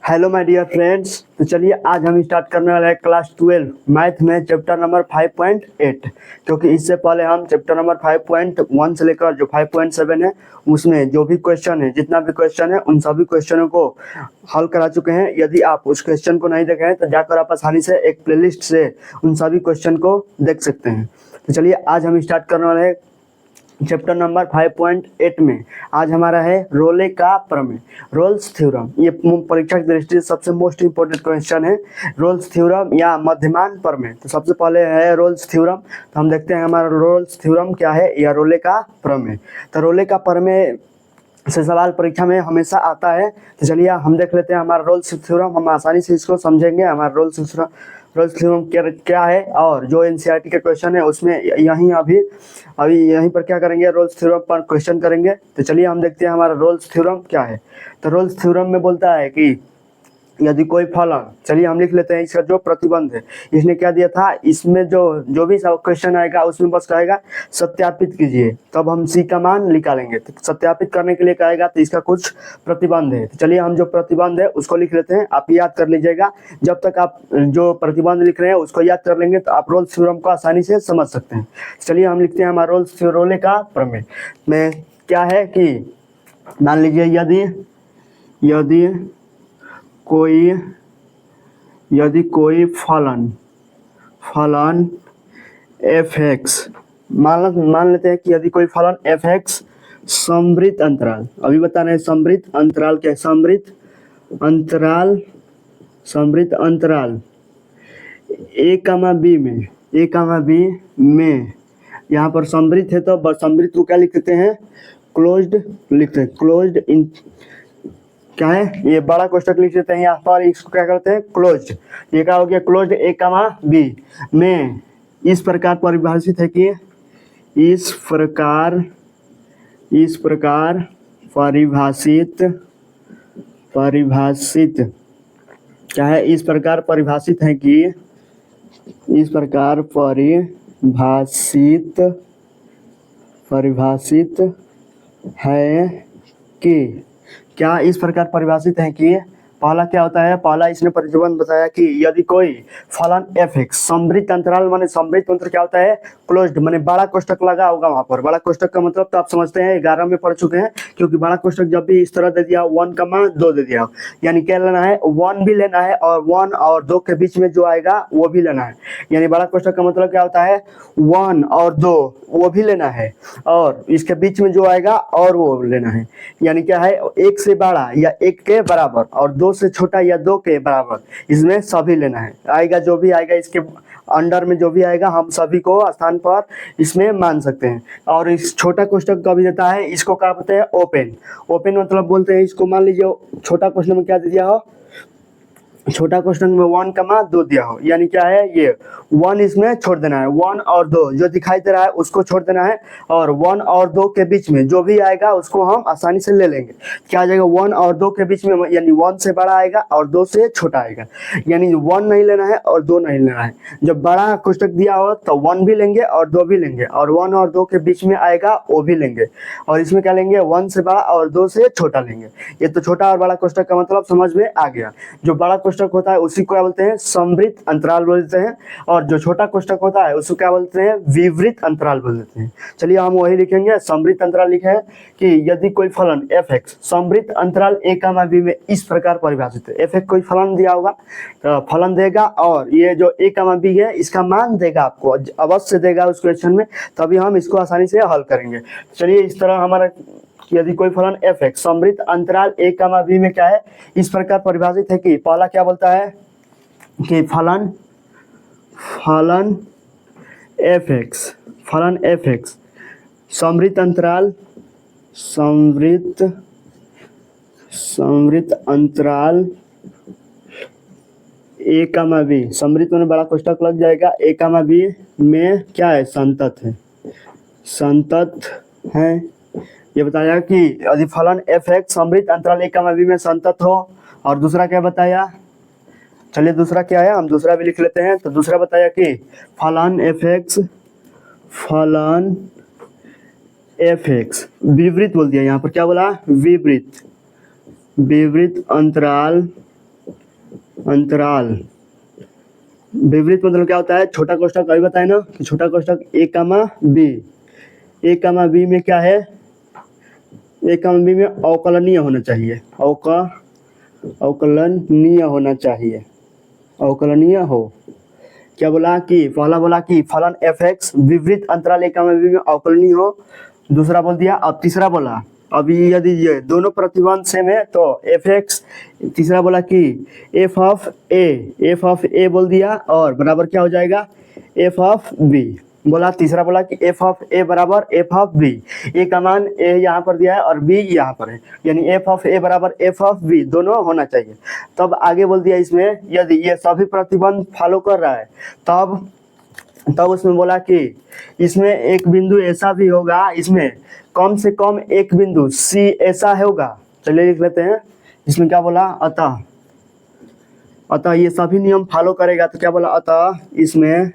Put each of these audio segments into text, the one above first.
Hello my dear friends. तो चलिए आज हम स्टार्ट करने वाले हैं क्लास 12 मैथ में चैप्टर नंबर 5.8, क्योंकि इससे पहले हम चैप्टर नंबर 5.1 से लेकर जो 5.7 है उसमें जो भी क्वेश्चन है, जितना भी क्वेश्चन है, उन सभी क्वेश्चनों को हल करा चुके हैं। यदि आप उस क्वेश्चन को नहीं देखे हैं तो जाकर आप आसानी से एक प्लेलिस्ट से उन सभी क्वेश्चन को देख सकते हैं। तो चलिए आज हम स्टार्ट करने वाले हैं चैप्टर नंबर 5.8 में। आज हमारा है रोले का प्रमेय, रोल्स थ्योरम। ये परीक्षा की दृष्टि से सबसे मोस्ट इंपोर्टेंट क्वेश्चन है, रोल्स थ्योरम या मध्यमान प्रमेय। तो सबसे पहले है रोल्स थ्योरम। तो हम देखते हैं हमारा रोल्स थ्योरम क्या है या रोले का प्रमेय। तो रोले का प्रमेय से सवाल परीक्षा में हमेशा आता है। तो चलिए हम देख लेते हैं हमारा रोल्स थ्योरम, हम आसानी से इसको समझेंगे। हमारा रोल्स थ्योरम क्या है, और जो एनसीईआरटी के क्वेश्चन है उसमें यहीं अभी यहीं पर क्या करेंगे, रोल्स थ्योरम पर क्वेश्चन करेंगे। तो चलिए हम देखते हैं हमारा रोल्स थ्योरम क्या है। तो रोल्स थ्योरम में बोलता है कि यदि कोई फलन, चलिए हम लिख लेते हैं इसका जो प्रतिबंध है। इसने क्या दिया था, इसमें जो भी क्वेश्चन आएगा उसमें बस कहेगा सत्यापित कीजिए, तब हम सी का मान निकालेंगे। तो सत्यापित करने के लिए कहेगा तो इसका कुछ प्रतिबंध है। तो चलिए हम जो प्रतिबंध है उसको लिख लेते हैं, आप याद कर लीजिएगा। जब तक आप जो प्रतिबंध लिख रहे हैं उसको याद कर लेंगे तो आप रोल्स थ्योरम को आसानी से समझ सकते हैं। चलिए हम लिखते हैं हमारा रोले का प्रमेय में क्या है कि मान लीजिए यदि कोई फलन एफ एक्स, मान लेते हैं कि यदि कोई फलन एफ एक्स समवृत्त अंतराल, अभी बता रहे हैं समवृत्त अंतराल क्या है, समवृत्त अंतराल ए कामा बी में यहाँ पर समवृत्त है तो समवृत्त को क्या लिख देते हैं, क्लोज्ड लिखते हैं। क्लोज्ड इन क्या है, ये बड़ा कोष्टक लिख देते हैं यहाँ पर, इसको क्या करते हैं क्लोज्ड। ये क्या हो गया, क्लोज्ड ए कामा बी में इस प्रकार परिभाषित है कि इस प्रकार परिभाषित क्या है, इस प्रकार परिभाषित है कि परिभाषित है कि क्या इस प्रकार परिभाषित है कि पहला क्या होता है, पहला इसने प्रतिबंध बताया कि यदि कोई फलन एफ एक्स समवृत्त अंतराल, माने समवृत्त अंतराल क्या होता है, क्लोज्ड, माने बड़ा कोष्टक लगा होगा वहां पर। बड़ा कोष्टक का मतलब तो आप समझते हैं, 11 में पढ़ चुके हैं, क्योंकि बड़ा कोष्टक जब भी इस तरह दे दिया 1,2 दे दिया, यानी क्या लेना है, 1 भी लेना है और 1 और 2 के बीच में जो आएगा वो भी लेना है। यानी बड़ा कोष्टक का मतलब क्या होता है, 1 और 2 वो भी लेना है और इसके बीच में जो आएगा और वो लेना है। यानी क्या है, 1 से बड़ा या 1 के बराबर और 2 से छोटा या 2 के बराबर, इसमें सभी लेना है। आएगा जो भी आएगा इसके अंडर में जो भी आएगा हम सभी को स्थान पर इसमें मान सकते हैं। और इस छोटा कोष्टक का भी देता है, इसको क्या बोलते हैं, ओपन मतलब बोलते हैं इसको। मान लीजिए छोटा क्वेश्चन में क्या दे दिया हो, छोटा क्वेश्चन में 1,2 दिया हो, यानी क्या है, ये 1 इसमें छोड़ देना है, 1 और 2 जो दिखाई दे रहा है उसको छोड़ देना है, और 1 और 2 के बीच में जो भी आएगा उसको हम आसानी से ले लेंगे। क्या आ जाएगा, 1 और 2 के बीच में, यानी 1 से बड़ा आएगा और 2 से छोटा आएगा, यानी 1 नहीं लेना है और 2 नहीं लेना है। जब बड़ा कोष्टक दिया हो तो 1 भी लेंगे और 2 भी लेंगे, और 1 और 2 के बीच में आएगा वो भी लेंगे, और इसमें क्या लेंगे, 1 से बड़ा और 2 से छोटा लेंगे। ये तो छोटा और बड़ा कोष्टक का मतलब समझ में आ गया। जो बड़ा कोष्टक होता है उसी को क्या बोलते हैं, समवृत्त अंतराल बोलते हैं, और जो छोटा कोष्टक होता है उसको क्या बोलते हैं, विवृत्त अंतराल बोलते हैं। चलिए हम वही लिखेंगे, समवृत्त अंतराल लिखे हैं कि यदि कोई फलन एफ एक्स समवृत्त अंतराल ए कामा बी में इस प्रकार परिभाषित है। एफ एक्स कोई फलन दिया होगा तो फलन देगा, और ये जो ए कामा बी है इसका मान देगा, आपको अवश्य देगा उस क्वेश्चन में, तभी हम इसको आसानी से हल करेंगे। चलिए इस तरह हमारा यदि कोई फलन एफ एक्स समवृत्त अंतराल ए कामा बी में क्या है, इस प्रकार परिभाषित है कि पहला क्या बोलता है कि फलन एफ एक्स समवृत्त अंतराल ए कामा बी, समवृत्त में बड़ा कोष्टक लग जाएगा, ए कामा बी में क्या है, संतत है। ये बताया कि यदि फलन एफ एक्स समवृत्त अंतराल ए कामा बी में संतत हो। और दूसरा क्या बताया, चलिए दूसरा क्या है, हम दूसरा भी लिख लेते हैं। तो दूसरा बताया कि फलन एफ एक्स विवृत्त बोल दिया, यहाँ पर क्या बोला, विवृत्त अंतराल अंतराल। विपरीत मतलब क्या होता है, छोटा कोष्ठक अभी बताए ना कि छोटा कोष्ठक ए कामा बी, ए कामा बी में क्या है, ए कामा बी में अवकलनीय होना चाहिए, अवकलनीय होना चाहिए, अवकलनीय हो। क्या बोला कि पहला बोला कि फलन एफ एक्स विपरीत अंतराल ए कामा बी में अवकलनीय हो, दूसरा बोल दिया। अब तीसरा बोला, अभी यदि ये दोनों प्रतिबंध सेम है तो एफ एक्स, तीसरा बोला कि एफ ऑफ ए बोल दिया और बराबर क्या हो जाएगा एफ ऑफ बी बोला। तीसरा बोला कि एफ ऑफ ए बराबर एफ ऑफ बी, ए का मान ए यहाँ पर दिया है और बी यहाँ पर है, यानी एफ ऑफ ए बराबर एफ ऑफ बी दोनों होना चाहिए। तब आगे बोल दिया इसमें यदि ये सभी प्रतिबंध फॉलो कर रहा है तब उसमें बोला कि इसमें एक बिंदु ऐसा भी होगा, इसमें कम से कम एक बिंदु सी ऐसा होगा। चलिए लिख लेते हैं, इसमें क्या बोला, अतः ये सभी नियम फॉलो करेगा तो क्या बोला, अतः इसमें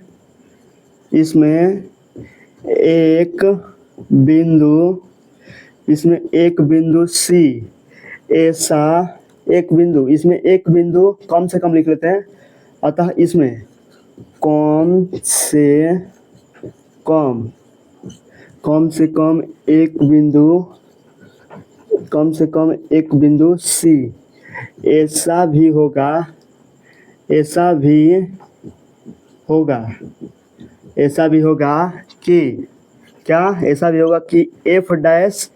एक बिंदु सी ऐसा, एक बिंदु, इसमें एक बिंदु कम से कम लिख लेते हैं, अतः इसमें कम से कम एक बिंदु सी ऐसा भी होगा कि क्या, ऐसा भी होगा कि एफ डैश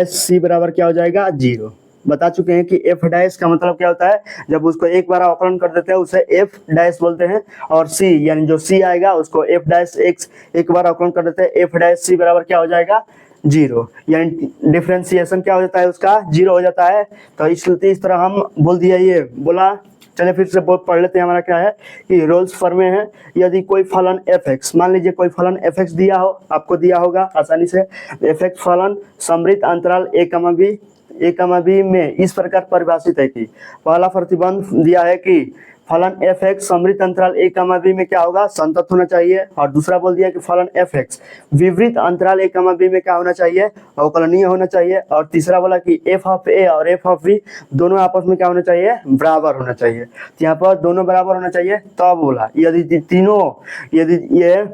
सी बराबर क्या हो जाएगा 0। बता चुके हैं कि एफ डैश का मतलब क्या होता है, जब उसको एक बार अवकलन कर देते हैं उसे एफ डैश बोलते हैं, और सी यानी जो सी आएगा उसको एफ डैश एक्स एक बार अवकलन कर देते हैं, एफ डैश सी बराबर क्या हो जाएगा 0, यानी डिफ्रेंसिएशन क्या हो जाता है उसका 0 हो जाता है। तो इस तरह हम बोल दिया, ये बोला। चलिए फिर से पढ़ लेते हैं, हमारा क्या है कि रोल्स फॉर्म में है, यदि कोई फलन एफ एक्स, मान लीजिए कोई फलन एफ एक्स दिया हो, आपको दिया होगा आसानी से, एफ एक्स फलन समृद्ध अंतराल ए कमा बी में इस प्रकार परिभाषित है कि पहला प्रतिबंध दिया है कि फलन एफ एक्स समृद्ध अंतराल ए कमा बी में क्या होगा, संतत होना चाहिए, और दूसरा बोल दिया कि फलन एफ एक्स विपरीत अंतराल ए कमा बी में क्या होना चाहिए, अवकलनीय होना चाहिए, और तीसरा बोला कि एफ ऑफ ए और एफ ऑफ बी दोनों आपस में क्या होना चाहिए, बराबर होना चाहिए। तो यहाँ पर दोनों बराबर होना चाहिए, तब बोला यदि ये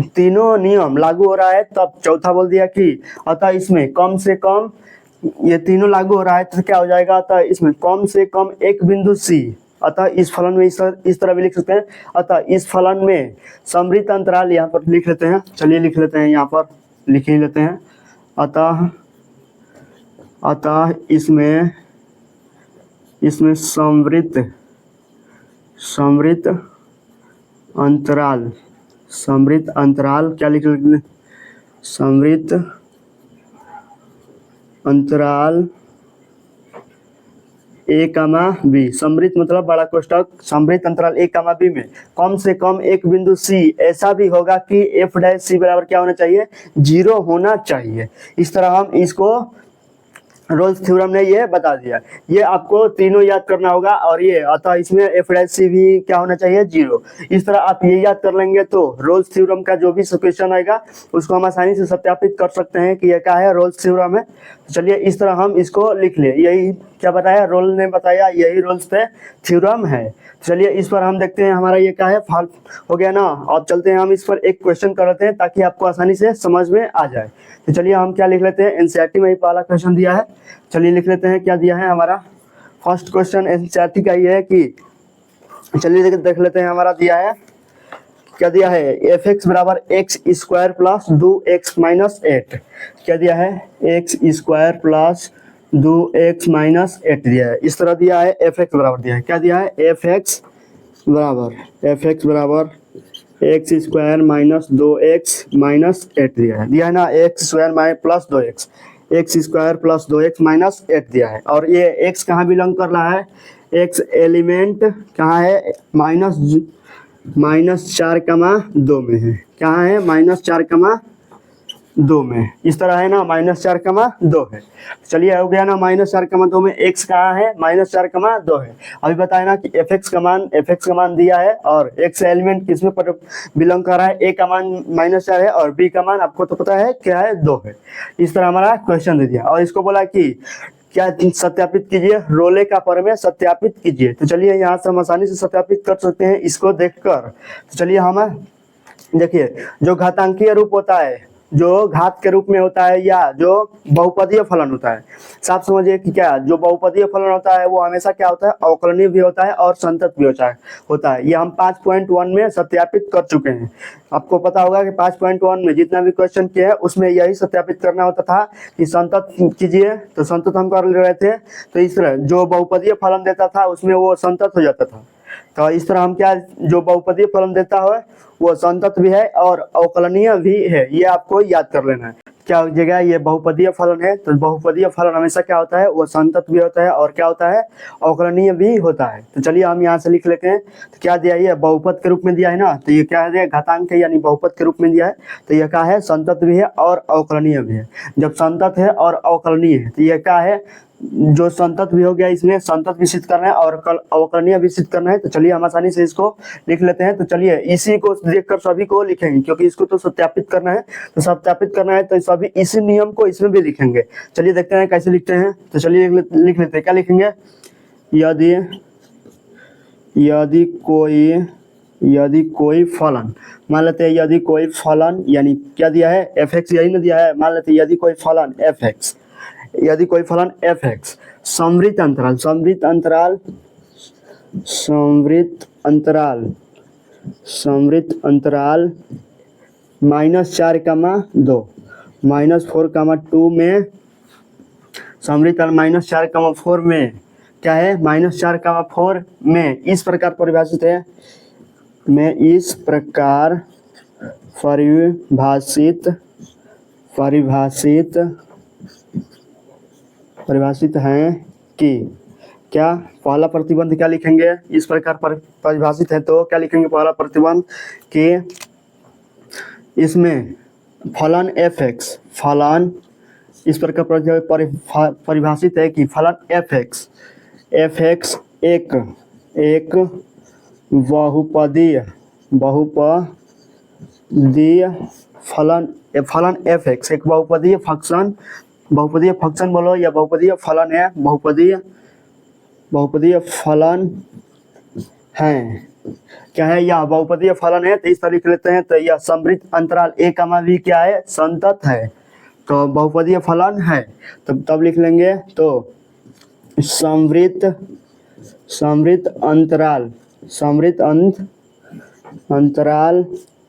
तीनों नियम लागू हो रहा है, तब चौथा बोल दिया कि अतः इसमें कम से कम, ये तीनों लागू हो रहा है तो क्या हो जाएगा, अतः इसमें कम से कम एक बिंदु सी, अतः इस फलन में इस तरह भी लिख सकते हैं, अतः इस फलन में समृद्ध अंतराल यहाँ पर लिख लेते हैं, चलिए लिख लेते हैं, यहाँ पर लिख ही लेते हैं, अतः इसमें समृद्ध अंतराल क्या लिख लेते हैं, समृद्ध अंतराल ए कमा बी, समृद्ध मतलब बड़ा कोष्ठक, समृद्ध अंतराल ए कमा बी में कम से कम एक बिंदु सी ऐसा भी होगा कि एफ डैश सी बराबर क्या होना चाहिए, 0 होना चाहिए। इस तरह हम इसको रोल्स थ्योरम ने ये बता दिया। ये आपको तीनों याद करना होगा, और ये अतः इसमें एफ डैश सी भी क्या होना चाहिए 0। इस तरह आप ये याद कर लेंगे तो रोल्स थ्योरम का जो भी क्वेश्चन आएगा उसको हम आसानी से सत्यापित कर सकते हैं कि ये क्या है, रोल्स थ्योरम है। चलिए इस तरह हम इसको लिख ले, यही क्या बताया रोल ने बताया, यही रोल्स पे थ्योरम है। चलिए इस पर हम देखते हैं हमारा ये क्या है, हो गया ना। अब चलते हैं हम इस पर एक क्वेश्चन करते हैं ताकि आपको आसानी से समझ में आ जाए। तो चलिए हम क्या लिख लेते हैं, एनसीईआरटी में ही पहला क्वेश्चन दिया है, चलिए लिख लेते हैं क्या दिया है हमारा। फर्स्ट क्वेश्चन एनसीईआरटी का ये है कि, चलिए देख लेते हैं हमारा दिया है, क्या दिया है, एफ एक्स बराबर x square plus 2x minus 8, क्या दिया है, x square plus 2x minus 8 दिया है। इस तरह दिया है, एफ एक्स बराबर दिया है, क्या दिया है, एफ एक्स बराबर x square minus 2x minus 8 दिया है ना, x square plus 2x, x square plus 2x minus 8 दिया है। और ये x कहाँ बिलोंग कर रहा है, x एलिमेंट कहाँ है, -4,2 में है, कहाँ है, -4,2 में, इस तरह है ना, -4,2 है। चलिए हो गया ना, -4,2 में x कहाँ है, -4,2 है। अभी बताया ना कि एफ एक्स का मान दिया है, और x एलिमेंट किसमें बिलोंग कर रहा है, a का मान -4 है और b का मान आपको तो पता है क्या है, 2 है। इस तरह हमारा क्वेश्चन दे दिया, और इसको बोला कि क्या सत्यापित कीजिए, रोले का प्रमेय सत्यापित कीजिए। तो चलिए यहाँ से हम आसानी से सत्यापित कर सकते हैं इसको देखकर। तो चलिए हम देखिए, जो घातांकीय रूप होता है, जो घात के रूप में होता है, या जो बहुपदीय फलन होता है, साफ समझिए कि क्या जो बहुपदीय फलन होता है वो हमेशा क्या होता है, अवकलनीय भी होता है और संतत भी होता है। ये हम 5.1 में सत्यापित कर चुके हैं। आपको पता होगा कि 5.1 में जितना भी क्वेश्चन किया है उसमें यही सत्यापित करना होता था कि संतत कीजिए, तो संतत हम कर रहे थे। तो इस तरह जो बहुपदीय फलन देता था उसमें वो संतत हो जाता था। तो इस तरह हम क्या, जो बहुपदीय फलन देता है वो संतत भी है और अवकलनीय भी है, ये आपको याद कर लेना है। क्या हो जाएगा, ये बहुपदीय फलन है, तो बहुपदीय फलन हमेशा क्या होता है, वो संतत भी होता है और क्या होता है, अवकलनीय भी होता है। तो चलिए हम यहाँ से लिख लेते हैं। तो क्या दिया, ये बहुपद के रूप में दिया है ना, तो ये क्या है, घातांक यानी बहुपद के रूप में दिया है। तो ये क्या है, संतत भी है और अवकलनीय भी है। जब संतत है और अवकलनीय है तो ये क्या है, जो संतत भी हो गया, इसमें संतत भी सिद्ध करना है और अवकलनीय भी सिद्ध करना है। तो चलिए हम आसानी से इसको लिख लेते हैं। तो चलिए इसी को देखकर सभी को लिखेंगे, क्योंकि इसको तो सत्यापित करना है। तो सत्यापित करना है तो सभी इसी नियम को इसमें भी लिखेंगे। चलिए देखते हैं कैसे लिखते हैं। तो चलिए लिख लेते हैं। क्या लिखेंगे, यदि कोई फलन, मान लेते हैं यदि कोई फलन, यानी क्या दिया है, f(x) यही ना दिया है। मान लेते हैं यदि कोई फलन f(x), यदि कोई फलन f(x) समवृत्त अंतराल -4,2 -4,2 में, समवृत्त -4,4 में क्या है, -4,4 में इस प्रकार परिभाषित है, परिभाषित हैं कि क्या, पहला प्रतिबंध क्या लिखेंगे, इस प्रकार परिभाषित है तो क्या लिखेंगे, पहला प्रतिबंध कि इसमें फलन f(x), फलन इस प्रकार परिभाषित है कि फलन f(x) एक बहुपदीय फलन f(x) एक बहुपदीय फंक्शन बोलो या बहुपदीय फलन है, बहुपदीय फलन है, क्या है, यह बहुपदीय फलन है। तो इस तरह लिख लेते हैं। तो यह समवृत्त अंतराल a, b क्या है, संतत है, तो बहुपदीय फलन है। तब लिख लेंगे। तो समवृत्त अंतराल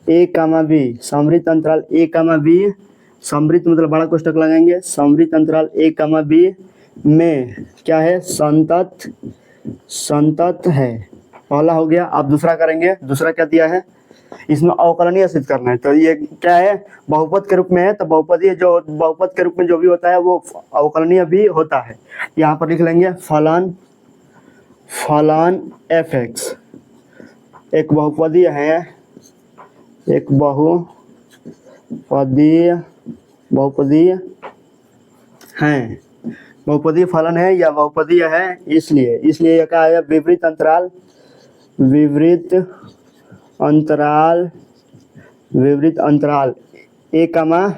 a, b, समवृत्त मतलब बड़ा कोष्ठक लगाएंगे, समवृत्त अंतराल a, b में क्या है, संतत है। पहला हो गया। अब दूसरा करेंगे। दूसरा क्या दिया है, इसमें अवकलनीय सिद्ध करना है। तो ये क्या है, बहुपद के रूप में है, तो बहुपद के रूप में जो भी होता है वो अवकलनीय भी होता है। यहाँ पर लिख लेंगे फलन f(x) एक बहुपदीय है, एक बहुपदीय है, बहुपदीय फलन है या बहुपदीय है, इसलिए यह क्या है, विपरीत अंतराल a,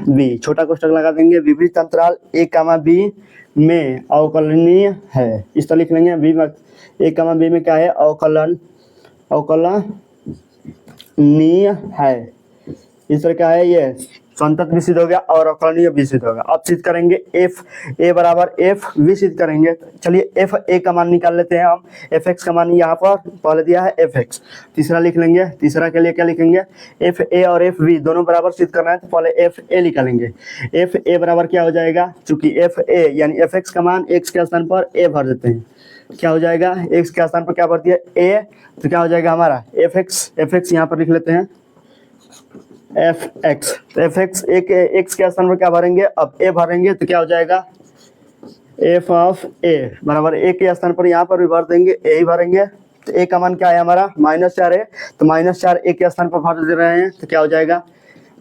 b, छोटा कोष्ठक लगा देंगे, विपरीत अंतराल a, b में अवकलनीय है। इस तरह लिख लेंगे। a, b में क्या है, अवकलनीय है। इस तरह क्या है, ये संतत भी सिद्ध हो गया और अवकलनीय भी सिद्ध होगा। अब सिद्ध करेंगे f a बराबर f भी सिद्ध करेंगे। चलिए f a का मान निकाल लेते हैं हम। f(x) का मान यहाँ पर पहले दिया है f(x). तीसरा लिख लेंगे। तीसरा के लिए क्या लिखेंगे, f a और f b दोनों बराबर सिद्ध करना है, तो पहले f a निकालेंगे। f a बराबर क्या हो जाएगा, चूंकि f a यानी f(x) का मान x के स्थान पर a भर देते हैं, क्या हो जाएगा, x के स्थान पर क्या भर दिया a, तो क्या हो जाएगा हमारा f(x) यहाँ पर लिख लेते हैं f(x). तो f(x) x के स्थान पर क्या भरेंगे, अब a भरेंगे, तो क्या हो जाएगा f ऑफ a बराबर a के स्थान पर यहाँ पर भी भर देंगे, a ही भरेंगे। तो a का मान क्या है हमारा, -4 है, तो -4 a के स्थान पर भर दे रहे हैं, तो क्या हो जाएगा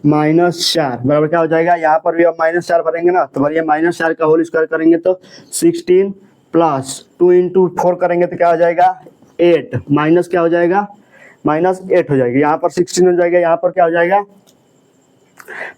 -4 बराबर क्या हो जाएगा, यहाँ पर भी अब -4 भरेंगे ना, तो भरिए -4 का होल स्क्वायर करेंगे तो 16 प्लस 2 × 4 करेंगे तो क्या हो जाएगा 8, माइनस क्या हो जाएगा -8 हो जाएगा। यहाँ पर 16 हो जाएगा, यहाँ पर क्या हो जाएगा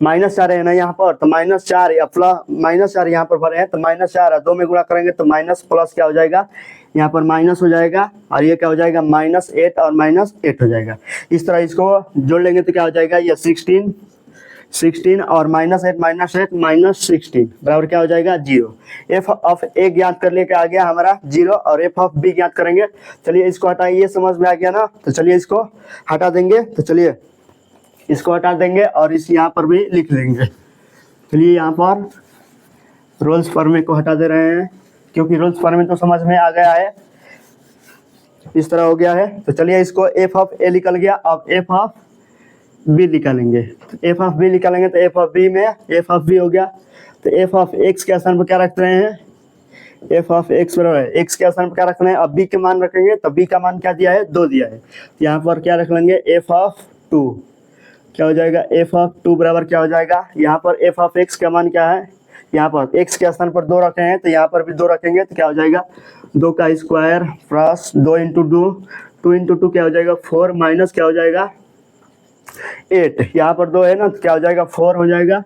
-4 है ना यहाँ पर, तो -4 या प्लस -4 यहाँ पर भरे हैं, तो -4 है, 2 में गुणा करेंगे तो माइनस प्लस क्या हो जाएगा, यहाँ पर माइनस हो जाएगा, और ये क्या हो जाएगा -8 और -8 हो जाएगा। इस तरह इसको जोड़ लेंगे तो क्या हो जाएगा, ये 16 और -8 -16 बराबर क्या हो जाएगा 0। एफ ऑफ ए ज्ञात कर लेके आ गया हमारा 0, और एफ ऑफ बी ज्ञात करेंगे। चलिए इसको हटाइए, ये समझ में आ गया ना, तो चलिए इसको हटा देंगे, तो चलिए इसको हटा देंगे और इस यहाँ पर भी लिख लेंगे। चलिए यहाँ पर रोल्स फॉर्मे को हटा दे रहे हैं, क्योंकि रोल्स फॉर्मे तो समझ में आ गया है, इस तरह हो गया है। तो चलिए इसको एफ ऑफ ए निकल गया, अब एफ ऑफ बी निकालेंगे। एफ ऑफ बी निकालेंगे तो एफ ऑफ बी में एफ ऑफ बी हो गया, तो एफ ऑफ एक्स के स्थान पर क्या रख रहे हैं, एफ ऑफ एक्स बराबर है एक्स के स्थान पर क्या रख रहे हैं, अब बी के मान रखेंगे, तो बी का मान क्या दिया है 2 दिया है, यहाँ पर क्या रख लेंगे एफ ऑफ 2, क्या हो जाएगा एफ ऑफ 2 बराबर क्या हो जाएगा, यहाँ पर एफ ऑफ एक्स का मान क्या है, यहाँ पर एक्स के स्थान पर 2 रखे हैं, तो यहाँ पर भी 2 रखेंगे, तो क्या हो जाएगा 2 का स्क्वायर प्लस 2 इंटू 2 इंटू 2 क्या हो जाएगा 4 माइनस क्या हो जाएगा 8, यहाँ पर 2 है ना, तो क्या हो जाएगा 4 हो जाएगा,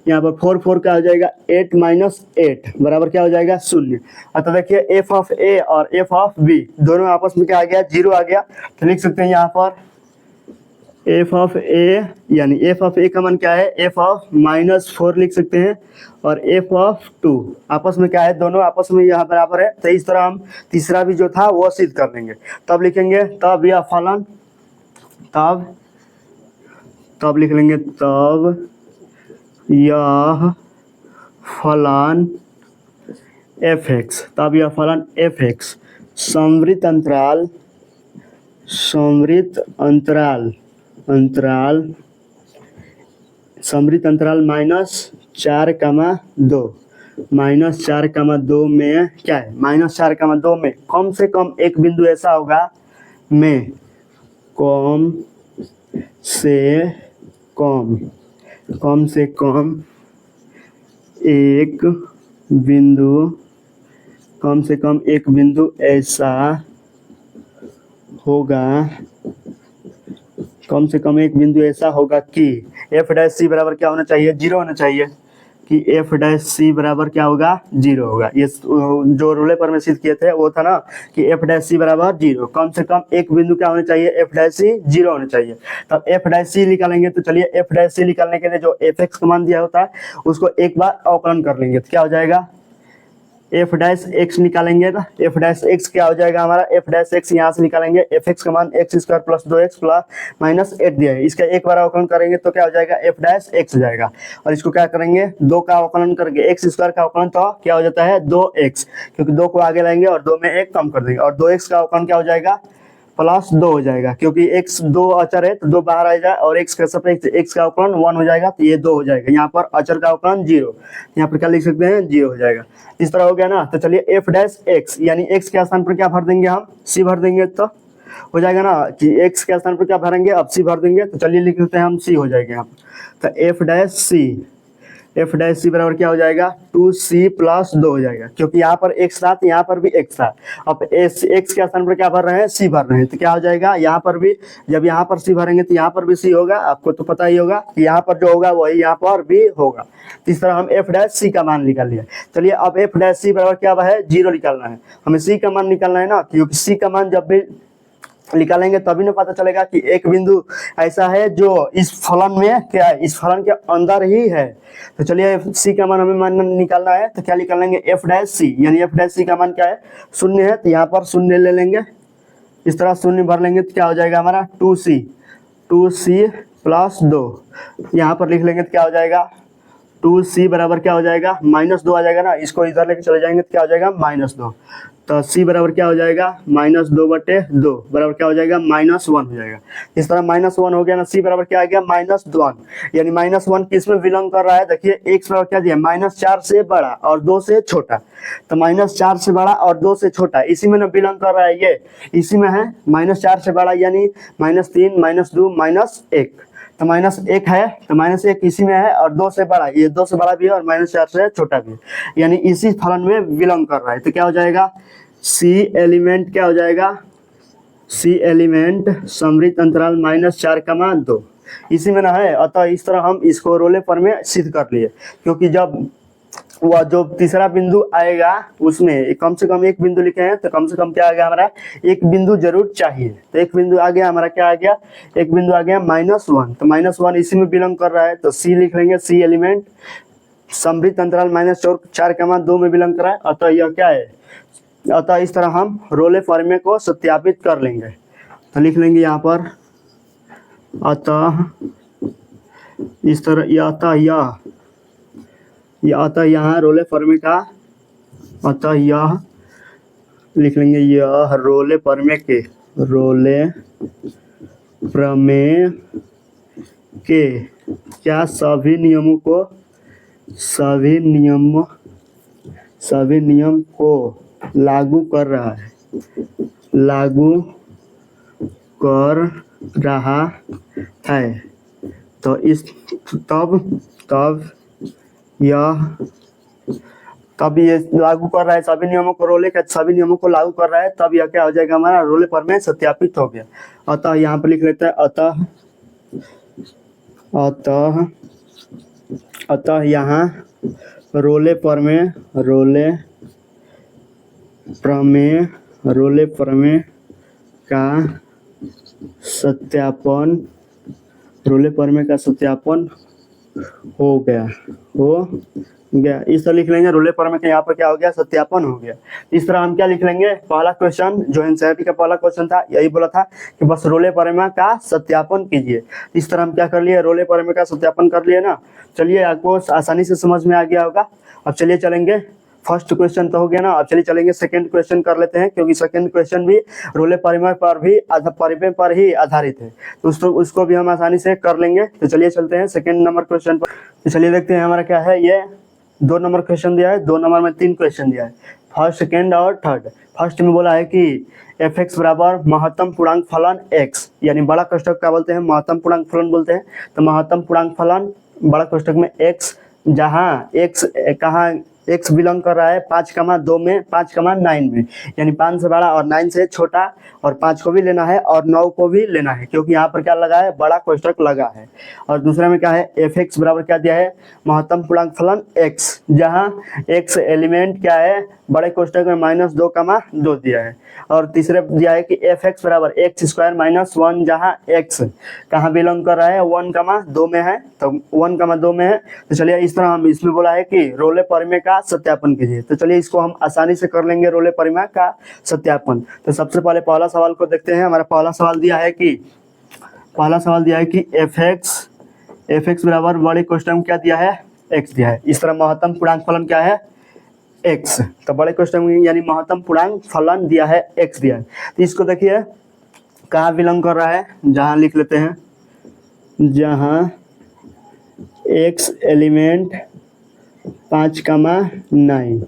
यहाँ पर 4 क्या हो जाएगा 8 माइनस 8 बराबर क्या हो जाएगा 0। तो देखिए एफ ऑफ ए और एफ ऑफ बी दोनों आपस में क्या आ गया 0 आ गया, तो लिख सकते हैं यहाँ पर एफ ऑफ ए, यानी एफ ऑफ ए का मान क्या है एफ ऑफ -4 लिख सकते हैं, और एफ ऑफ 2 आपस में क्या है, दोनों आपस में यहाँ बराबर है। तो इस तरह हम तीसरा भी जो था वो सिद्ध कर देंगे। तब लिखेंगे तब यह फलन, तब लिख लेंगे तब यह फलन एफ एक्स, तब यह फलन एफ एक्स समवृत्त अंतराल -4,2 में क्या है, -4,2 में कम से कम एक बिंदु ऐसा होगा में कम से कम एक बिंदु ऐसा होगा, कम से कम एक बिंदु ऐसा होगा कि एफ डैश सी बराबर क्या होना चाहिए 0 होना चाहिए, कि एफ डैश सी बराबर क्या होगा 0 होगा। ये जो रूले पर में सिद्ध किए थे वो था ना कि एफ डैश सी बराबर 0, कम से कम एक बिंदु क्या होना चाहिए एफ डैश सी 0 होना चाहिए। तब एफ डैश सी निकालेंगे, तो चलिए एफ डैश सी निकालने के लिए जो एफ एक्स का मान दिया होता है उसको एक बार अवकलन कर लेंगे, तो क्या हो जाएगा एफ डैश एक्स निकालेंगे, ना एफ डैश एक्स क्या हो जाएगा हमारा एफ डैश एक्स यहाँ से निकालेंगे, एफ एक्स का मान x square plus 2x plus -8 दिया है, इसका एक बार अवकलन करेंगे तो क्या हो जाएगा एफ डैश एक्स हो जाएगा। और इसको क्या करेंगे 2 का अवकलन करेंगे, एक्स स्क्वायर का अवकलन तो क्या हो जाता है 2x, क्योंकि 2 को आगे लाएंगे और 2 में 1 कम कर देंगे, और 2x का अवकलन क्या हो जाएगा +2 हो जाएगा, क्योंकि x 2 अचर है तो 2 बाहर आ जाए, और x का सापेक्ष x का अवकलन 1 हो जाएगा, तो ये 2 हो जाएगा। यहाँ पर अचर का अवकलन 0, यहाँ पर क्या लिख सकते हैं 0 हो जाएगा। इस तरह हो गया ना। तो चलिए एफ डैश एक्स यानी x के स्थान पर क्या भर देंगे हम c भर देंगे, तो हो जाएगा ना कि x के स्थान पर क्या भरेंगे अब c भर देंगे, तो चलिए लिख देते हैं हम c हो जाएगा यहाँ पर। तो एफ डैश सी बराबर क्या हो जाएगा 2c + 2 हो जाएगा, क्योंकि यहाँ पर x था तो यहाँ पर भी x था। अब x के स्थान पर क्या भर रहे हैं c भर रहे हैं, तो क्या हो जाएगा यहाँ पर भी, जब यहाँ पर c भरेंगे तो यहाँ पर भी c होगा, आपको तो पता ही होगा कि यहाँ पर जो होगा वही यहाँ पर भी होगा। तो इस तरह हम एफ डैश सी का मान निकाल लिया। चलिए अब एफ डैश सी बराबर क्या है 0 निकालना है, हमें c का मान निकालना है ना, क्योंकि c का मान जब भी निकालेंगे तभी ना पता चलेगा कि एक बिंदु ऐसा है जो इस फलन में क्या है, इस फलन के अंदर ही है। तो चलिए सी का मान हमें मान निकालना है, तो क्या निकाल लेंगे एफ डैश सी, यानी एफ डैश सी का मान क्या है 0 है, तो यहाँ पर 0 ले लेंगे, इस तरह 0 भर लेंगे तो क्या हो जाएगा हमारा 2c + 2, यहाँ पर लिख लेंगे तो क्या हो जाएगा 2c बराबर क्या हो जाएगा -2 आ जाएगा ना, इसको इधर लेके चले जाएंगे तो क्या हो जाएगा -2, तो c बराबर क्या हो जाएगा -2/2 बराबर क्या हो जाएगा -1 हो जाएगा। इस तरह -1 हो गया ना, c बराबर क्या आ गया -1, यानी -1 किस में बिलोंग कर रहा है, देखिए x बराबर क्या दिया -4 से बड़ा और 2 से छोटा, तो -4 से बड़ा और 2 से छोटा इसी में ना बिलोंग कर रहा है, ये इसी में है -4 से बड़ा यानी -3 -2 -1, तो -1 है तो -1 इसी में है, और 2 से बड़ा ये 2 से बड़ा भी है और -4 से छोटा भी है, यानी इसी फलन में बिलोंग कर रहा है। तो क्या हो जाएगा C एलिमेंट क्या हो जाएगा, C एलिमेंट समवृत्त अंतराल -4,2, इसी में ना है। अतः इस तरह हम इसको रोले पर में सिद्ध कर लिए, क्योंकि जब वह जो तीसरा बिंदु आएगा उसमें कम से कम एक बिंदु लिखे हैं, तो कम से कम क्या आ गया हमारा, एक बिंदु जरूर चाहिए। तो एक बिंदु आ गया हमारा, क्या आ गया, एक बिंदु आ गया -1। तो -1 इसी में बिलोंग कर रहा है, तो सी लिख लेंगे। सी एलिमेंट समृद्ध अंतराल -4,2 में बिलोंग कर रहा है। अतः यह क्या है, अतः इस तरह हम रोले फॉर्मे को सत्यापित कर लेंगे। तो लिख लेंगे यहाँ पर, अतः इस तरह अतः यहाँ रोले फॉर्मे का, अतः यह लिख लेंगे, यह रोले प्रमेय के क्या सभी नियम को लागू कर रहा है। तो इस तब ये लागू कर रहा है सभी नियमों को, रोले के सभी नियमों को लागू कर रहा है, तब यह क्या हो जाएगा हमारा, रोले प्रमेय सत्यापित हो गया। अतः यहाँ पर लिख लेते हैं, अतः यहाँ रोले प्रमेय का सत्यापन हो गया। इस तरह लिख लेंगे, रोले प्रमेय का यहाँ पर क्या हो गया, सत्यापन हो गया। इस तरह हम क्या लिख लेंगे, पहला क्वेश्चन जो एनसीईआरटी का पहला क्वेश्चन था, यही बोला था कि बस रोले प्रमेय का सत्यापन कीजिए। इस तरह हम क्या कर लिए, रोले प्रमेय का सत्यापन कर लिए ना। चलिए, आपको आसानी से समझ में आ गया होगा। अब चलिए चलेंगे, फर्स्ट क्वेश्चन तो हो गया ना। अब चलिए चलेंगे सेकंड क्वेश्चन कर लेते हैं, क्योंकि सेकंड क्वेश्चन भी रोले प्रमेय पर ही आधारित है, तो उसको भी हम आसानी से कर लेंगे। तो चलिए चलते हैं सेकंड नंबर क्वेश्चन पर। तो चलिए देखते हैं हमारा क्या है, ये 2 नंबर क्वेश्चन दिया है, 2 नंबर में 3 क्वेश्चन दिया है, फर्स्ट, सेकंड और थर्ड। फर्स्ट में बोला है कि f(x) बराबर महत्तम पूर्णांक फलन x, यानी बड़ा कोष्ठक क्या बोलते हैं, महत्तम पूर्णांक फलन बोलते हैं। तो महत्तम पूर्णांक फलन बड़ा कोष्ठक में x, जहाँ x बिलोंग कर रहा है 5,2 में, 5,9 में, यानी 5 से बड़ा और 9 से छोटा, और 5 को भी लेना है और 9 को भी लेना है, क्योंकि यहाँ पर क्या लगा है, बड़ा कोष्ठक लगा है। और दूसरा में क्या है, f(x) बराबर क्या दिया है, महत्तम पूर्णांक फलन x, जहाँ x एलिमेंट क्या है, बड़े कोष्ठक में -2,2 दिया है। और तीसरे दिया है कि f(x) बराबर x² - 1, जहाँ x कहाँ बिलोंग कर रहा है, 1,2 में है, तो 1,2 में है। तो चलिए इस तरह हम इसमें बोला है कि रोले प्रमेय का सत्यापन कीजिए। तो चलिए इसको हम आसानी से कर लेंगे, रोले प्रमेय का सत्यापन। तो सबसे पहले पहला सवाल को देखते हैं। हमारा पहला सवाल दिया है कि f(x) बराबर बड़े कोष्ठक में क्या दिया है, x दिया है। इस तरह महत्तम पूर्णांक फलन क्या है, x, तो बड़े कोष्ठक में यानी महत्तम पूर्णांक फलन दिया है, x दिया है। तो इसको देखिए कहाँ बिलोंग कर रहा है, जहाँ लिख लेते हैं, जहाँ x एलिमेंट 5,9,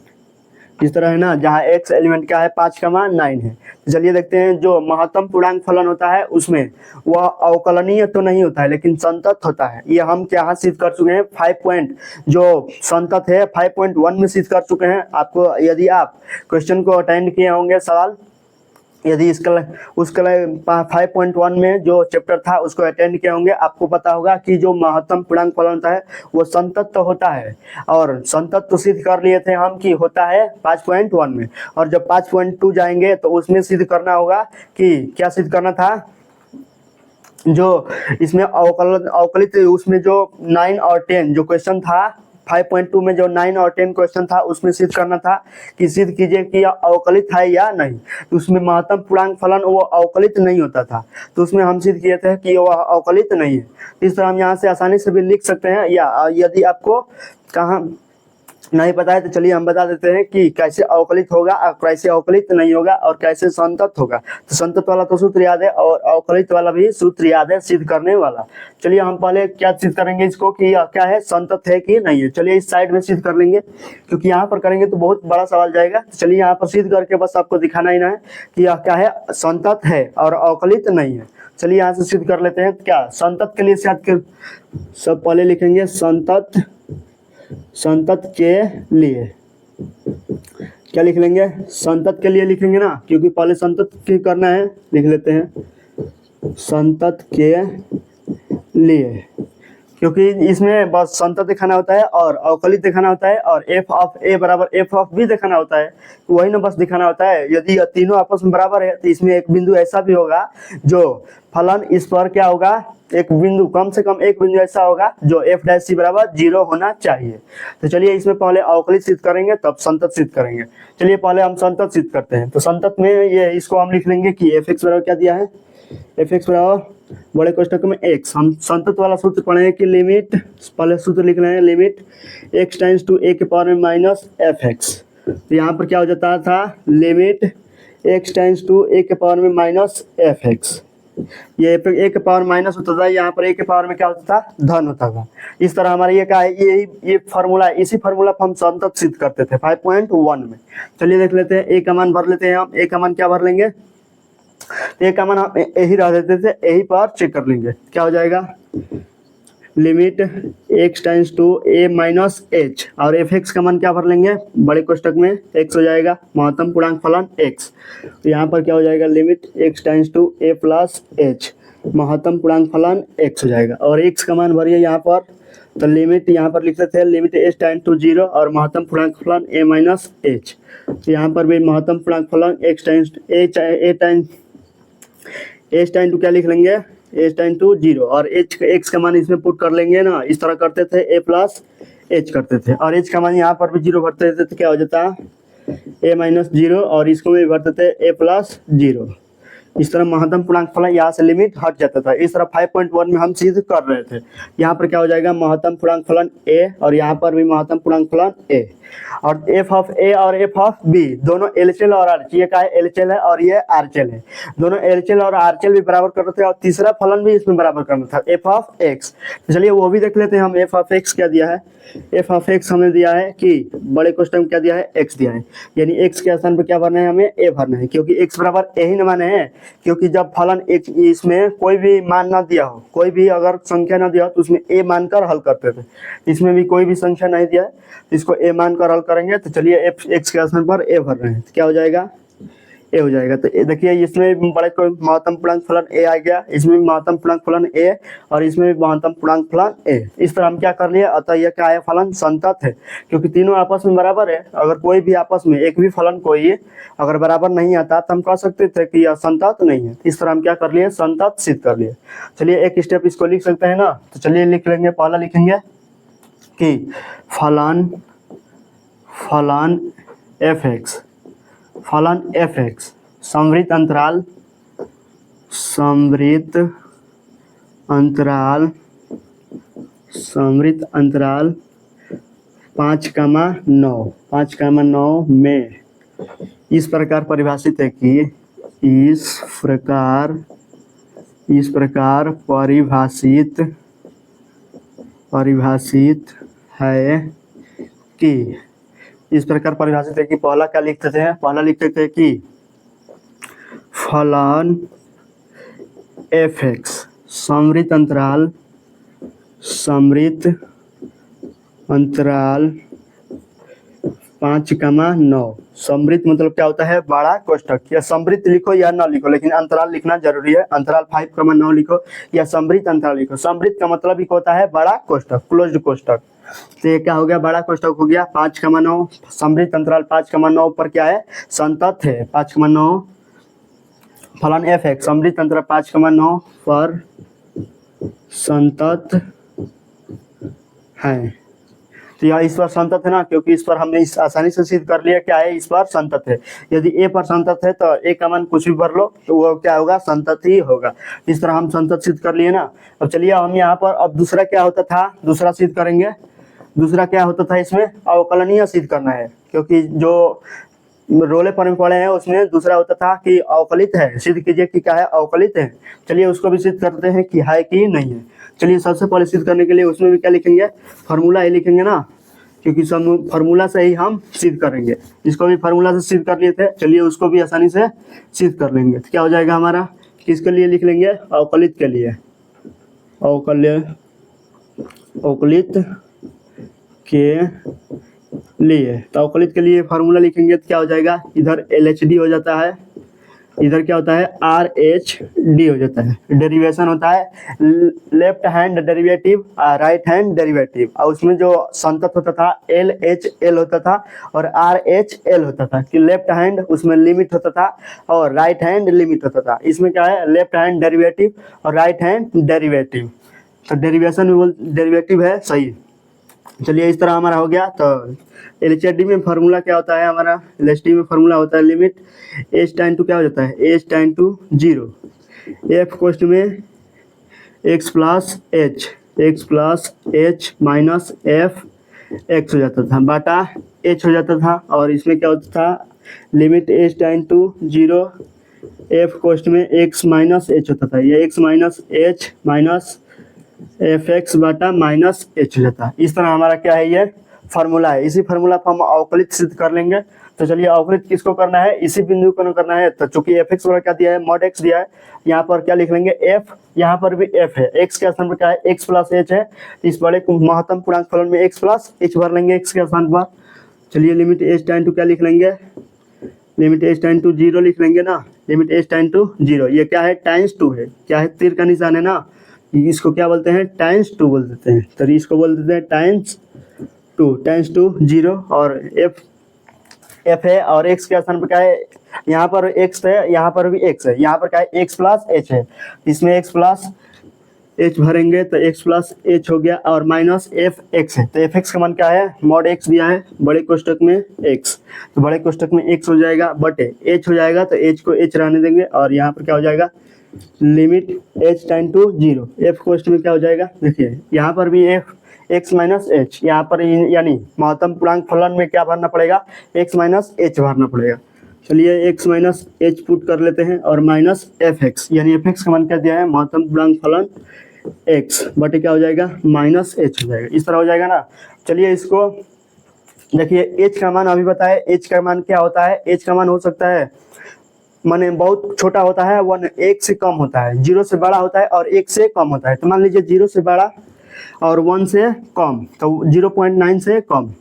इस तरह है ना, जहाँ x एलिमेंट क्या है, 5,9 है। तो चलिए देखते हैं, जो महत्तम पूर्णांक फलन होता है उसमें वह अवकलनीय तो नहीं होता है, लेकिन संतत होता है। ये हम क्या सिद्ध कर चुके हैं, 5 जो संतत है 5.1 में सिद्ध कर चुके हैं। आपको यदि आप क्वेश्चन को अटेंड किए होंगे, सवाल यदि उसका 5.1 में जो चैप्टर था उसको अटेंड किए होंगे, आपको पता होगा कि जो महत्तम पूर्णांक फलन होता है वो संतत तो होता है, और संतत तो सिद्ध कर लिए थे हम कि होता है 5.1 में। और जब 5.2 जाएंगे तो उसमें सिद्ध करना होगा कि क्या सिद्ध करना था, जो इसमें अवकलित उसमें जो 9 और 10 जो क्वेश्चन था, 5.2 में जो 9 और 10 क्वेश्चन था उसमें सिद्ध करना था कि सिद्ध कीजिए कि यह अवकलित है या नहीं। तो उसमें महत्तम पूर्णांक फलन वो अवकलित नहीं होता था, तो उसमें हम सिद्ध किए थे कि वह अवकलित नहीं है। इस तरह हम यहाँ से आसानी से भी लिख सकते हैं, या यदि आपको कहाँ नहीं पता है तो चलिए हम बता देते हैं कि कैसे अवकलित होगा और कैसे अवकलित नहीं होगा और कैसे संतत होगा। तो संतत वाला तो सूत्र याद है और अवकलित वाला भी सूत्र याद है सिद्ध करने वाला। चलिए हम पहले क्या सिद्ध करेंगे इसको कि क्या है, संतत है कि नहीं है। चलिए इस साइड में सिद्ध कर लेंगे, क्योंकि यहाँ पर करेंगे तो बहुत बड़ा सवाल जाएगा। तो चलिए यहाँ पर सिद्ध करके बस आपको दिखाना ही ना है कि यह क्या है, संतत है और अवकलित नहीं है। चलिए यहाँ से सिद्ध कर लेते हैं। क्या संतत के लिए सब पहले लिखेंगे, संतत के लिए क्या लिख लेंगे, संतत के लिए लिखेंगे ना, क्योंकि पहले संतत की करना है। लिख लेते हैं संतत के लिए, क्योंकि इसमें बस संतत दिखाना होता है और अवकलित दिखाना होता है और एफ ऑफ ए बराबर एफ ऑफ बी दिखाना होता है, वही ना बस दिखाना होता है। यदि यह तीनों आपस में बराबर है तो इसमें एक बिंदु ऐसा भी होगा जो फलन इस पर क्या होगा, एक बिंदु कम से कम एक बिंदु ऐसा होगा जो एफ डैश सी बराबर 0 होना चाहिए। तो चलिए इसमें पहले अवकलित सिद्ध करेंगे तब संतत सिद्ध करेंगे। चलिए पहले हम संतत सिद्ध करते हैं। तो संतत में ये इसको हम लिख लेंगे कि एफ एक्स बराबर क्या दिया है, एफ एक्स बराबर बड़े कोष्ठक में एक्स। हम संतत वाला सूत्र पढ़ेंगे कि लिमिट, पहले सूत्र लिख रहे हैं लिमिट एक्स टाइम्स टू ए के पावर में माइनस एफ एक्स। तो यहाँ पर क्या हो जाता था, लिमिट एक्स टाइम्स टू ए के पावर में माइनस एफ एक्स। ये ए के पावर माइनस होता था, यहाँ पर ए के पावर में क्या होता था, धन होता था। इस तरह हमारा ये क्या है, ये फार्मूला है, इसी फार्मूला पर हम संतत सिद्ध करते थे 5.1 में। चलिए देख लेते हैं, ए का मान भर लेते हैं हम। ए का मान क्या भर लेंगे, ए का मान हम यही रह देते थे, यही पर चेक कर लेंगे क्या हो जाएगा, limit x tends to a minus h, और एफ एक्स का मान क्या भर लेंगे, बड़े कोष्ठक में एक्स हो जाएगा, महत्तम पूर्णांक फलन एक्स। तो यहाँ पर क्या हो जाएगा, limit x tends to a plus h, महत्तम पूर्णांक फलन एक्स हो जाएगा। और एक्स का मान भरिए यहाँ पर, तो लिमिट यहाँ पर लिख सकते हैं लिमिट एच टाइम्स टू 0 और महत्तम पूर्णांक फलन ए माइनस एच। तो यहाँ पर भी महत्तम पूर्णांक फलन x tends h tends to क्या लिख लेंगे, एच टाइम टू 0 और एच एक्स का मान इसमें पुट कर लेंगे ना, इस तरह करते थे, ए प्लस एच करते थे और एच का मान यहाँ पर भी 0 भरते थे तो क्या हो जाता, ए माइनस 0 और इसको भी भरते थे ए प्लस 0। इस तरह महत्तम पूर्णांक फलन यहाँ से लिमिट हट जाता था। इस तरह 5.1 में हम सिद्ध कर रहे थे। यहाँ पर क्या हो जाएगा, महत्तम पूर्णांक फलन ए और यहाँ पर भी महत्तम पूर्णांक फलन ए, और एफ ऑफ ए और एफ ऑफ बी दोनों एलएचएल और आरएचएल, ये क्या है, एलएचएल है और ये आरएचएल है, दोनों एलएचएल और आरएचएल भी बराबर कर रहे थे और तीसरा फलन भी इसमें बराबर करना था, एफ ऑफ एक्स। तो चलिए वो भी देख लेते हैं हम। एफ ऑफ एक्स क्या दिया है, एफ ऑफ एक्स हमें दिया है कि बड़े क्वेश्चन में क्या दिया है, एक्स दिया है, यानी एक्स के स्थान पर क्या भरना है, हमें ए भरना है, क्योंकि एक्स बराबर ए ही न माने हैं, क्योंकि जब फलन एक इसमें कोई भी मान ना दिया हो, कोई भी अगर संख्या ना दिया हो तो उसमें ए मानकर हल करते थे, इसमें भी कोई भी संख्या नहीं दिया है तो इसको ए मानकर हल करेंगे। तो चलिए एफ एक्स के स्थान पर ए भर रहे हैं, तो क्या हो जाएगा, ए हो जाएगा। तो देखिए इसमें बड़े को महत्तम पूर्णांक फलन ए आ गया, इसमें भी महत्तम पूर्णांक फलन ए और इसमें भी महत्तम पूर्णांक फलन ए। इस तरह हम क्या कर लिए, अतः यह क्या है, फलन संतत है, क्योंकि तीनों आपस में बराबर है। अगर कोई भी आपस में एक भी फलन कोई अगर बराबर नहीं आता तो हम कह सकते थे कि यह संतत नहीं है। इस तरह हम क्या कर लिए, संतत सिद्ध कर लिए। चलिए एक स्टेप इसको लिख सकते हैं ना, तो चलिए लिख लेंगे। पहला लिखेंगे कि फलन एफ एक्स, फलन एफ एक्स समवृत्त अंतराल 5,9 में इस प्रकार परिभाषित है कि इस प्रकार परिभाषित है कि पहला क्या लिखते थे, पहला लिखते थे कि फलन एफ एक्स समवृत्त अंतराल 5,9। समवृत्त मतलब क्या होता है, बड़ा कोष्ठक। या समवृत्त लिखो या ना लिखो, लेकिन अंतराल लिखना जरूरी है। अंतराल 5,9 लिखो या समवृत्त अंतराल लिखो। समवृत्त का मतलब ही होता है बड़ा कोष्ठक, क्लोज्ड कोष्ठक। तो ये क्या हो गया, बड़ा कोष्ठक हो गया 5,9। समवृत्त अंतराल 5,9 पर क्या है, संतत है। 5,9 फलन एफ एक्स समवृत्त अंतराल 5,9 पर संतत है। तो यह इस पर संतत है ना, क्योंकि इस पर हमने इस आसानी से सिद्ध कर लिया क्या है, इस पर संतत है। यदि ए पर संतत है तो ए का मान कुछ भी भर लो तो वो क्या होगा, संतत ही होगा। इस तरह हम संतत सिद्ध कर लिए ना। अब चलिए हम यहाँ पर अब दूसरा क्या होता था, दूसरा सिद्ध करेंगे। दूसरा क्या होता था, इसमें अवकलनीय सिद्ध करना है, क्योंकि जो रोले पर में पढ़े हैं उसमें दूसरा होता था कि अवकलित है, सिद्ध कीजिए कि क्या है, अवकलित है। चलिए उसको भी सिद्ध करते हैं कि है कि नहीं है। चलिए सबसे पहले सिद्ध करने के लिए उसमें भी क्या लिखेंगे, फार्मूला ही लिखेंगे ना, क्योंकि सब फार्मूला से ही हम सिद्ध करेंगे। इसको भी फार्मूला से सिद्ध कर लिए थे, चलिए उसको भी आसानी से सिद्ध कर लेंगे। तो क्या हो जाएगा हमारा, किसके लिए लिख लेंगे, अवकलित के लिए, अवकलित के लिए। तो अवकलित के लिए फार्मूला लिखेंगे तो क्या हो जाएगा, इधर LHD हो जाता है इधर क्या होता है आर एच डी हो जाता है। डेरिवेशन होता है left hand derivative right hand derivative, और उसमें जो संतत होता था एल एच एल होता था और आर एच एल होता था कि लेफ्ट हैंड उसमें लिमिट होता था और राइट हैंड लिमिट होता था। इसमें क्या है लेफ्ट हैंड डेरिवेटिव और राइट हैंड डेरिवेटिव, तो डेरिवेशन में डेरिवेटिव है सही। चलिए इस तरह हमारा हो गया। तो एलएचडी में फार्मूला क्या होता है हमारा, एलएचडी में फार्मूला होता है लिमिट एच टाइम टू क्या हो जाता है h tends to zero, f कोष्ट में x plus h minus f x हो जाता था बाटा एच हो जाता था, और इसमें क्या होता था limit h tends to zero f कोष्ट में एक्स माइनस एच होता था, ये x minus h minus f x बाटा माइनस एच हो जाता है। इस तरह हमारा क्या है ये फार्मूला है। इसी फार्मूला को हम अवकलित सिद्ध कर लेंगे। तो चलिए अवकलित किसको करना है, इसी बिंदु को करना है। तो चूंकि एफ एक्स क्या दिया है मॉड एक्स दिया है, यहाँ पर क्या लिख लेंगे एफ, यहाँ पर भी एफ है, एक्स के स्थान पर क्या है एक्स प्लस एच है, इस बड़े महत्तम पूर्णांक फलन में एक्स प्लस एच भर लेंगे एक्स के स्थान पर। चलिए लिमिट एच टाइम टू क्या लिख लेंगे, limit h tends to zero लिख लेंगे ना, limit h tends to zero, ये क्या है टाइम्स टू है, क्या है तीर का निशान है ना, इसको क्या बोलते हैं टाइम्स टू बोल देते हैं, तो इसको बोल देते हैं टाइम्स टू जीरो, और एफ है और एक्स के स्थान पर क्या है, यहाँ पर एक्स है यहाँ पर भी एक्स है, यहाँ पर क्या है एक्स प्लस एच है, इसमें एक्स प्लस एच भरेंगे तो एक्स प्लस एच हो गया, और माइनस एफ एक्स है, तो एफ एक्स का मान क्या है मॉड एक्स दिया है बड़े कोष्टक में एक्स, तो बड़े कोष्टक में एक्स हो जाएगा बटे एच हो जाएगा, तो एच को एच रहने देंगे, और यहाँ पर क्या हो जाएगा limit h tends to zero f कोष्ट में क्या हो जाएगा, देखिए यहाँ पर भी एफ एक्स माइनस एच, यहाँ पर यानी महत्तम पूर्णांक फलन में क्या भरना पड़ेगा एक्स माइनस एच भरना पड़ेगा। चलिए एक्स माइनस एच पुट कर लेते हैं और माइनस एफ एक्स, यानी एफ एक्स का मान क्या दिया है महत्तम पूर्णांक फलन एक्स बटे क्या हो जाएगा माइनस एच हो जाएगा, इस तरह हो जाएगा ना। चलिए इसको देखिए एच का मान अभी बताए, एच का मान क्या होता है, एच का मान हो सकता है माने बहुत छोटा होता है, वन एक से कम होता है, जीरो से बड़ा होता है और एक से कम होता है। तो मान लीजिए जीरो से बड़ा और वन से कम, तो 0.9 से कम,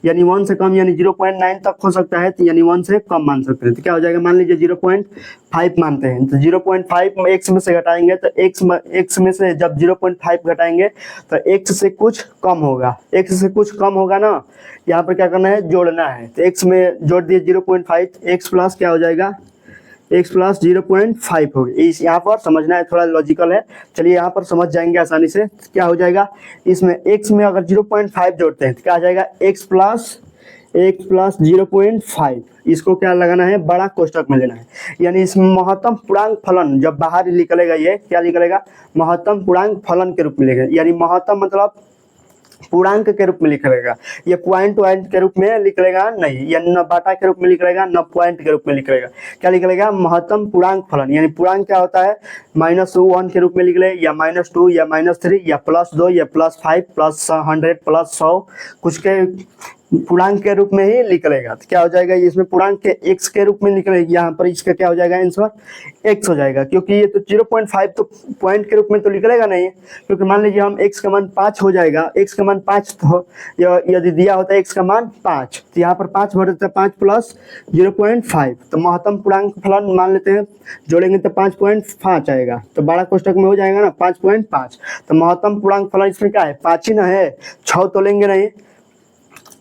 यानी 1 से कम यानी 0.9 तक हो सकता है, तो यानी 1 से कम मान सकते हैं। तो क्या हो जाएगा मान लीजिए 0.5 मानते हैं, तो 0.5 एक्स में से घटाएंगे, तो एक्स में से जब 0.5 घटाएंगे तो एक्स से कुछ कम होगा, एक्स से कुछ कम होगा ना, यहाँ पर क्या करना है जोड़ना है, तो एक्स में जोड़ दिए 0.5, एक्स प्लस क्या हो जाएगा एक्स प्लस 0.5 हो गया। इस यहाँ पर समझना है, थोड़ा लॉजिकल है, चलिए यहाँ पर समझ जाएंगे आसानी से। क्या हो जाएगा इसमें x में अगर 0.5 जोड़ते हैं तो क्या आ जाएगा x प्लस 0.5, इसको क्या लगाना है बड़ा कोष्टक में लेना है, यानी इसमें महत्तम पूर्णांक फलन जब बाहर निकलेगा ये क्या निकलेगा महत्तम पूर्णांक फलन के रूप में लिखेगा, यानी महत्तम मतलब पूर्णांक के रूप में लिखेगा, ये पॉइंट के रूप में लिखेगा नहीं, या न बाटा के रूप में लिखेगा न पॉइंट के रूप में लिखेगा, क्या लिखेगा महत्तम पूर्णांक फलन, यानी पूर्णांक क्या होता है -1 के रूप में लिख ले, या -2 या -3 या +2 या +5 +100 +100 कुछ के पूर्णांक के रूप में ही निकलेगा। तो क्या हो जाएगा इसमें पूर्णांक के x के रूप में निकलेगी, यहाँ पर इसका क्या हो जाएगा आंसर x हो जाएगा, क्योंकि ये तो 0.5 तो पॉइंट के रूप में तो निकलेगा नहीं, क्योंकि मान लीजिए हम x का मान 5 हो जाएगा, x का मान 5 तो यदि दिया होता है x का मान 5, तो यहाँ पर 5 भर देते हैं 5 प्लस 0.5, तो महत्तम पूर्णांक फलन मान लेते हैं, जोड़ेंगे तो 5.5 आएगा, तो बड़ा कोष्टक में हो जाएगा ना 5.5, तो महत्तम पूर्णांक फलन इसमें क्या है 5 ही ना है, 6 तो लेंगे नहीं,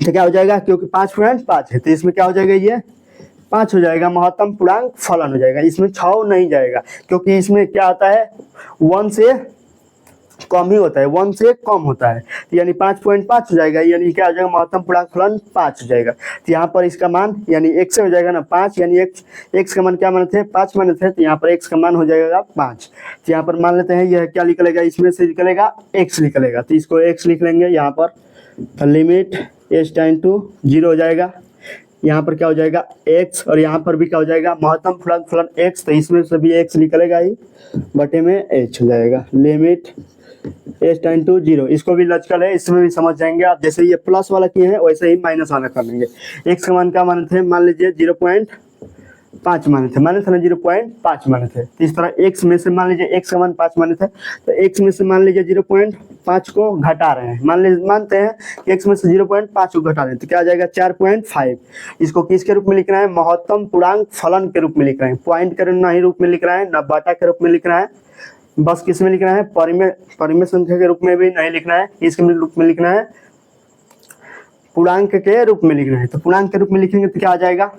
तो क्या हो जाएगा क्योंकि 5.5 है तो इसमें क्या हो जाएगा ये 5 हो जाएगा, महत्तम पूर्णांक फलन हो जाएगा, इसमें 6 नहीं जाएगा, क्योंकि इसमें क्या आता है 1 से कम ही होता है, 1 से कम होता है, तो यानी 5.5 हो जाएगा, यानी क्या हो जाएगा महत्तम पूर्णांक फलन 5 हो जाएगा। तो यहाँ पर इसका मान यानी x से हो जाएगा ना 5, यानी x का मान क्या माने थे 5 माने थे, तो यहाँ पर x का मान हो जाएगा 5, तो यहाँ पर मान लेते हैं यह क्या निकलेगा इसमें से निकलेगा x निकलेगा, तो इसको x लिख लेंगे यहाँ पर, तो लिमिट एच टाइम टू 0 हो जाएगा, यहाँ पर क्या हो जाएगा x, और यहाँ पर भी क्या हो जाएगा महत्तम पूर्णांक फलन x, तो इसमें से भी x निकलेगा ही बटे में h हो जाएगा, लिमिट एच टाइम टू 0, इसको भी लॉजिकल है, इसमें भी समझ जाएंगे आप, जैसे ये प्लस वाला किए हैं वैसे ही माइनस वाला कर लेंगे। x का मान क्या माने थे मान लीजिए 5 माने थे ना 0.5 माने थे। तो इस तरह x में से मान लीजिए x का मान 5 माने थे, तो x में से मान लीजिए 0.5 को घटा रहे हैं, मानते हैं कि x में से 0.5 को घटा रहे हैं, तो क्या आ जाएगा 4.5। इसको किसके रूप में लिख रहे हैं, महत्तम पूर्णांक फलन के रूप में लिख रहे हैं, पॉइंट के नहीं रूप में लिख रहे हैं, ना बाटा के रूप में लिख रहे हैं, बस किस में लिखना है, परिमेय संख्या के रूप में भी नहीं लिखना है, इसके रूप में लिखना है, पूर्णांक के रूप में लिखना है। तो पूर्णांक के रूप में लिखेंगे तो क्या आ जाएगा,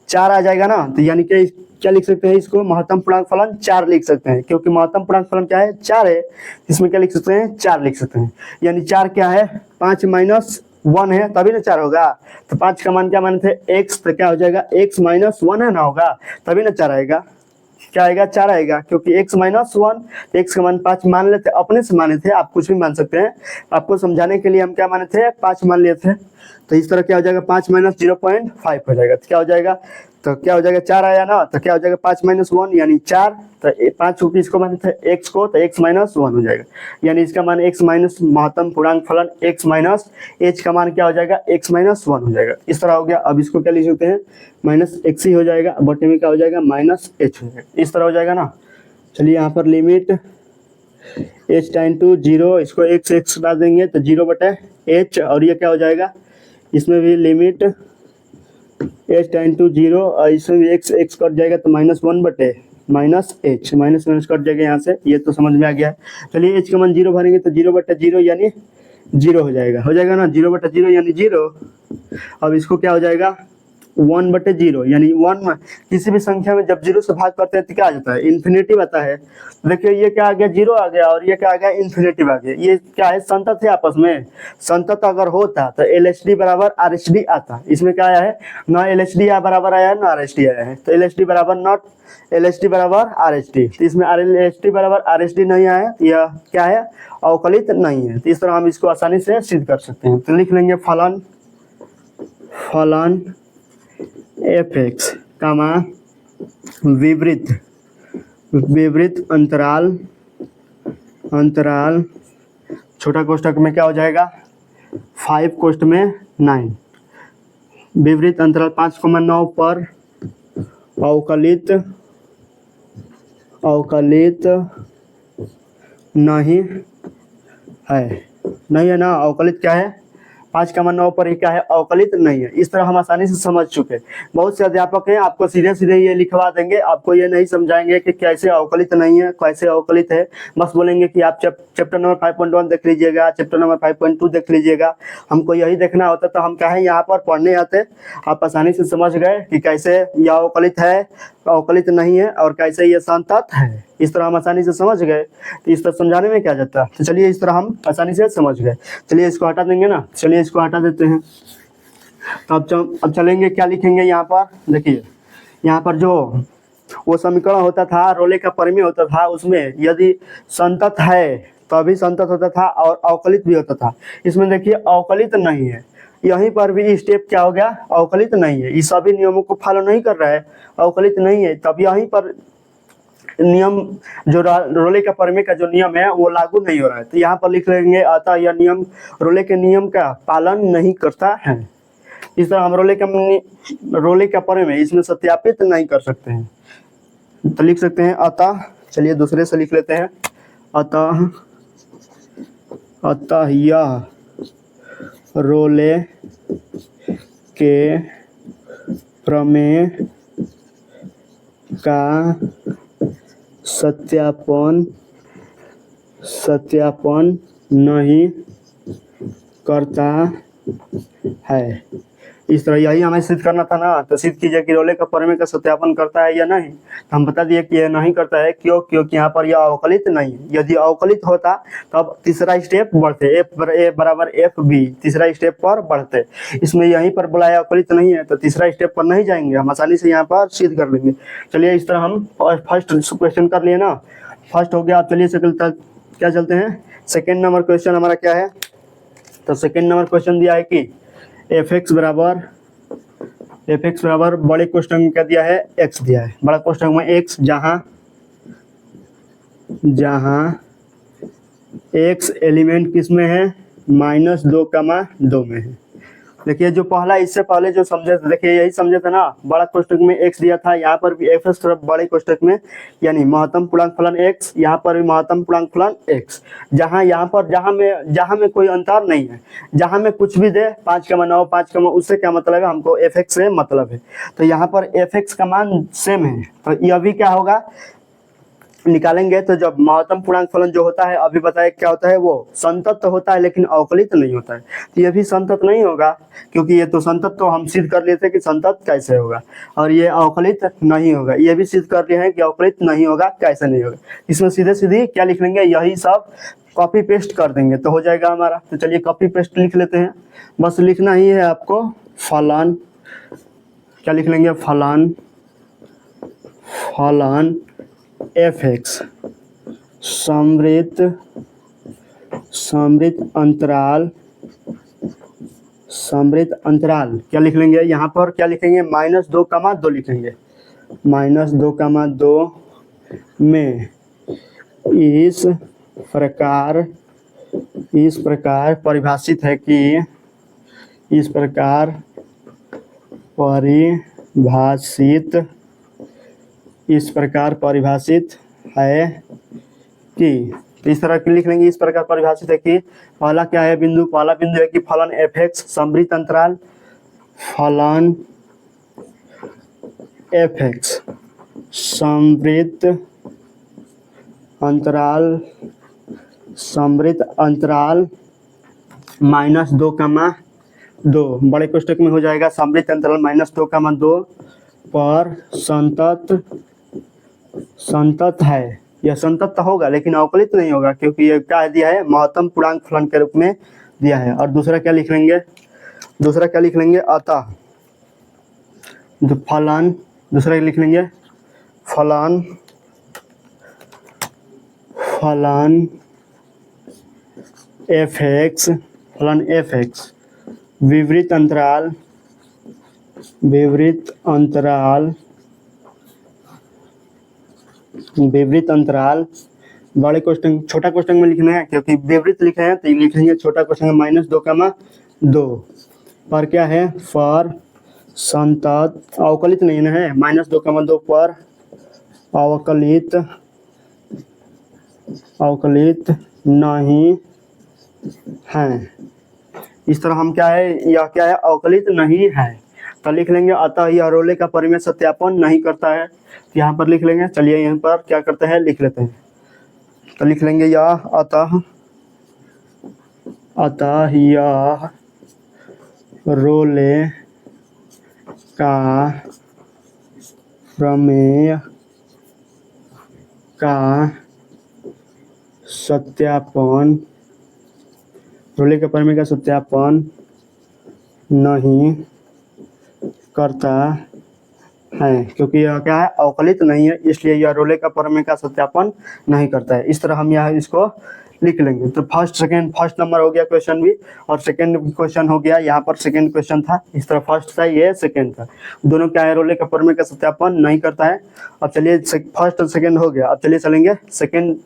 4 आ जाएगा ना। तो यानी कि क्या लिख सकते हैं, इसको महत्तम पूर्णांक फलन 4 लिख सकते हैं, क्योंकि महत्तम पूर्णांक फलन क्या है, 4 है, इसमें क्या लिख सकते हैं, 4 लिख सकते हैं। यानी 4 क्या है, 5 माइनस 1 है, तभी ना 4 होगा। तो 5 का मान क्या माने थे, x, तो क्या हो जाएगा x माइनस 1 है ना, होगा तभी ना 4 आएगा। क्या आएगा, 4 आएगा, क्योंकि x माइनस 1, तो x का मान 5 मान लेते, अपने से माने थे, आप कुछ भी मान सकते हैं, आपको समझाने के लिए हम क्या माने थे, 5 मान लिए थे। तो इस तरह क्या हो जाएगा, 5 माइनस 0.5 हो जाएगा। तो क्या हो जाएगा, तो क्या हो जाएगा, 4 आया ना, तो क्या हो जाएगा 5 माइनस 1 यानी 4। तो 5 को किसको माने थे, x को, तो x माइनस 1 हो जाएगा। यानी इसका मान x माइनस महत्तम पूर्णांक फलन x माइनस h का मान क्या हो जाएगा, x माइनस 1 हो जाएगा। इस तरह हो गया। अब इसको क्या लिख सकते हैं, माइनस x ही हो जाएगा, बटे में क्या हो जाएगा, माइनस h हो जाएगा। इस तरह हो जाएगा ना। चलिए यहाँ पर लिमिट h टाइम टू 0, इसको x डाल देंगे तो 0 बटे h, और ये क्या हो जाएगा, इसमें भी लिमिट h टाइम टू 0, और इसमें भी x कट जाएगा तो -1 बटे माइनस h, माइनस कट जाएगा यहाँ से, ये तो समझ में आ गया है। चलिए h का मान 0 भरेंगे तो 0 बटे 0 यानी 0 हो जाएगा ना, 0 बटे 0 यानी 0। अब इसको क्या हो जाएगा, 1 बटे 0 यानी 1 में किसी भी संख्या में जब 0 से भाग करते हैं तो क्या आ जाता है, इन्फिनेटिव आता है। देखिए ये क्या आ गया, 0 आ गया, और ये क्या आ गया, इन्फिनेटिव आ गया। ये क्या है, संतत है आपस में। संतत अगर होता तो LHD बराबर RHD आता, इसमें क्या आया है, ना LHD बराबर आया है, ना RHD आया है। तो LHD बराबर नॉट LHD बराबर RHD, तो इसमें LHD बराबर RHD नहीं आया, यह क्या है, अवकलित नहीं है। तो इस तरह हम इसको आसानी से सिद्ध कर सकते हैं। तो लिख लेंगे फलन fx कामा विवृत अंतराल छोटा कोष्ठक में क्या हो जाएगा, 5 कोष्ठ में 9, विवृत अंतराल 5,9 पर अवकलित नहीं है ना, अवकलित क्या है, 5,9 पर ही क्या है, अवकलित नहीं है। इस तरह हम आसानी से समझ चुके। बहुत से अध्यापक हैं आपको सीधे ये लिखवा देंगे, आपको ये नहीं समझाएंगे कि कैसे अवकलित नहीं है, कैसे अवकलित है। बस बोलेंगे कि आप चैप्टर नंबर 5.1 देख लीजिएगा, चैप्टर नंबर 5.2 देख लीजिएगा। हमको यही देखना होता तो हम क्या है यहाँ पर पढ़ने आते। आप आसानी से समझ गए कि कैसे यह अवकलित है, अवकलित नहीं है, और कैसे ये संतत है। इस तरह हम आसानी से समझ गए। तो इस तरह समझाने में क्या जाता है। तो चलिए इस तरह हम आसानी से समझ गए। चलिए इसको हटा देंगे ना, चलिए इसको हटा देते हैं। तो अब चलेंगे, क्या लिखेंगे यहाँ पर, देखिए यहाँ पर जो वो समीकरण होता था, रोले का परिमेय होता था, उसमें यदि संतत है तभी संतत होता था और अवकलित भी होता था। इसमें देखिए अवकलित नहीं है, यहीं पर भी स्टेप क्या हो गया, अवकलित नहीं है। इस सभी नियमों को फॉलो नहीं कर रहा है, अवकलित नहीं है, तब यहीं पर नियम जो रोले का परिमेय का जो नियम है वो लागू नहीं हो रहा है। तो यहाँ पर लिख लेंगे अतः यह नियम रोले के नियम का पालन नहीं करता है। इस तरह हम रोले का परिमेय इसमें सत्यापित नहीं कर सकते हैं। तो लिख सकते हैं अतः, चलिए दूसरे से लिख लेते हैं, अतः यह रोले के प्रमेय का सत्यापन नहीं करता है। इस तरह यही हमें सिद्ध करना था ना, तो सिद्ध कीजिए कि रोले का परिमेय का सत्यापन करता है या नहीं। तो हम बता दिए कि यह नहीं करता है, क्योंकि यहाँ पर यह अवकलित नहीं है। यदि अवकलित होता तब तीसरा स्टेप बढ़ते, ए बराबर FB, तीसरा स्टेप पर बढ़ते। इसमें यहीं पर बुलाया अवकलित नहीं है, तो तीसरा स्टेप पर नहीं जाएंगे, हम आसानी से यहाँ पर सिद्ध कर लेंगे। चलिए इस तरह हम फर्स्ट क्वेश्चन कर लिए ना, फर्स्ट हो गया। चलिए क्या चलते हैं, सेकेंड नंबर क्वेश्चन हमारा क्या है। तो सेकेंड नंबर क्वेश्चन दिया है कि fx बराबर बड़े कोष्ठक में क्या दिया है, x दिया है। बड़ा कोष्ठक में x, जहां x एलिमेंट किस में है, -2, 2 में है। देखिए जो पहला इससे पहले जो समझे थे, देखिए यही समझे थे ना, बड़ा कोष्टक में x दिया था, यहाँ पर भी f तरफ बड़े कोष्टक में, यानी महत्तम पूर्णांक फलन x, यहाँ पर भी महत्तम पूर्णांक फलन x। यहाँ पर जहाँ में कोई अंतर नहीं है, जहाँ में कुछ भी दे 5,9 5, उससे क्या मतलब है, हमको fx से मतलब है। तो यहाँ पर fx का मान सेम है, तो यह भी क्या होगा निकालेंगे। तो जब महत्तम पूर्णांक फलन जो होता है, अभी बताए क्या होता है, वो संतत होता है लेकिन अवकलित नहीं होता है। तो ये भी संतत नहीं होगा, क्योंकि ये तो संतत तो हम सिद्ध कर लेते हैं कि संतत कैसे होगा, और ये अवकलित नहीं होगा, ये भी सिद्ध कर लिए हैं कि अवकलित नहीं होगा, कैसे नहीं होगा। इसमें सीधे सीधे क्या लिख लेंगे, यही सब कॉपी पेस्ट कर देंगे तो हो जाएगा हमारा। तो चलिए कॉपी पेस्ट लिख लेते हैं, बस लिखना ही है आपको, फलन, क्या लिख लेंगे, फलन fx समृद्ध अंतराल क्या लिख लेंगे, यहाँ पर क्या लिखेंगे, -2,2 लिखेंगे, -2,2 में इस प्रकार परिभाषित है कि, इस प्रकार परिभाषित है कि, तो इस तरह के लिख लेंगे, इस प्रकार परिभाषित है कि, पहला क्या है बिंदु, पहला बिंदु है कि फलन fx समृद्ध अंतराल, फलन fx समृद्ध अंतराल -2,2 बड़े कोष्टक में हो जाएगा, समृद्ध अंतराल -2,2 पर संतत है। यह संतत होगा लेकिन अवकलित नहीं होगा, क्योंकि ये क्या दिया है, महत्तम पूर्णांक फलन के रूप में दिया है। और दूसरा क्या लिख लेंगे, अतः जो फलन, दूसरा लिख लेंगे फलन fx विवृत अंतराल बड़े क्वेश्चन, छोटा क्वेश्चन में लिखना है, क्योंकि विवृत लिखे हैं तो लिखेंगे छोटा क्वेश्चन में -2,2 पर क्या है, पर संतत, अवकलित नहीं ना है, -2,2 पर अवकलित नहीं है। इस तरह हम क्या है, यह क्या है, अवकलित नहीं है। तो लिख लेंगे अतः यह रोले का परिमेय सत्यापन नहीं करता है, तो यहाँ पर लिख लेंगे। चलिए यहाँ पर क्या करते हैं, लिख लेते हैं। तो लिख लेंगे यह अतः यह रोले का प्रमेय का सत्यापन, रोले के प्रमेय का सत्यापन नहीं करता है, क्योंकि यह क्या है, अवकलित नहीं है, इसलिए यह रोले का प्रमेय का सत्यापन नहीं करता है। इस तरह हम यहाँ इसको लिख लेंगे। तो फर्स्ट नंबर हो गया क्वेश्चन भी, और सेकंड क्वेश्चन हो गया, यहाँ पर सेकंड क्वेश्चन था। इस तरह फर्स्ट था, ये सेकंड था, दोनों क्या है, रोले का प्रमेय का सत्यापन नहीं करता है। अब चलिए फर्स्ट और सेकंड हो गया, अब चलिए चलेंगे सेकंड,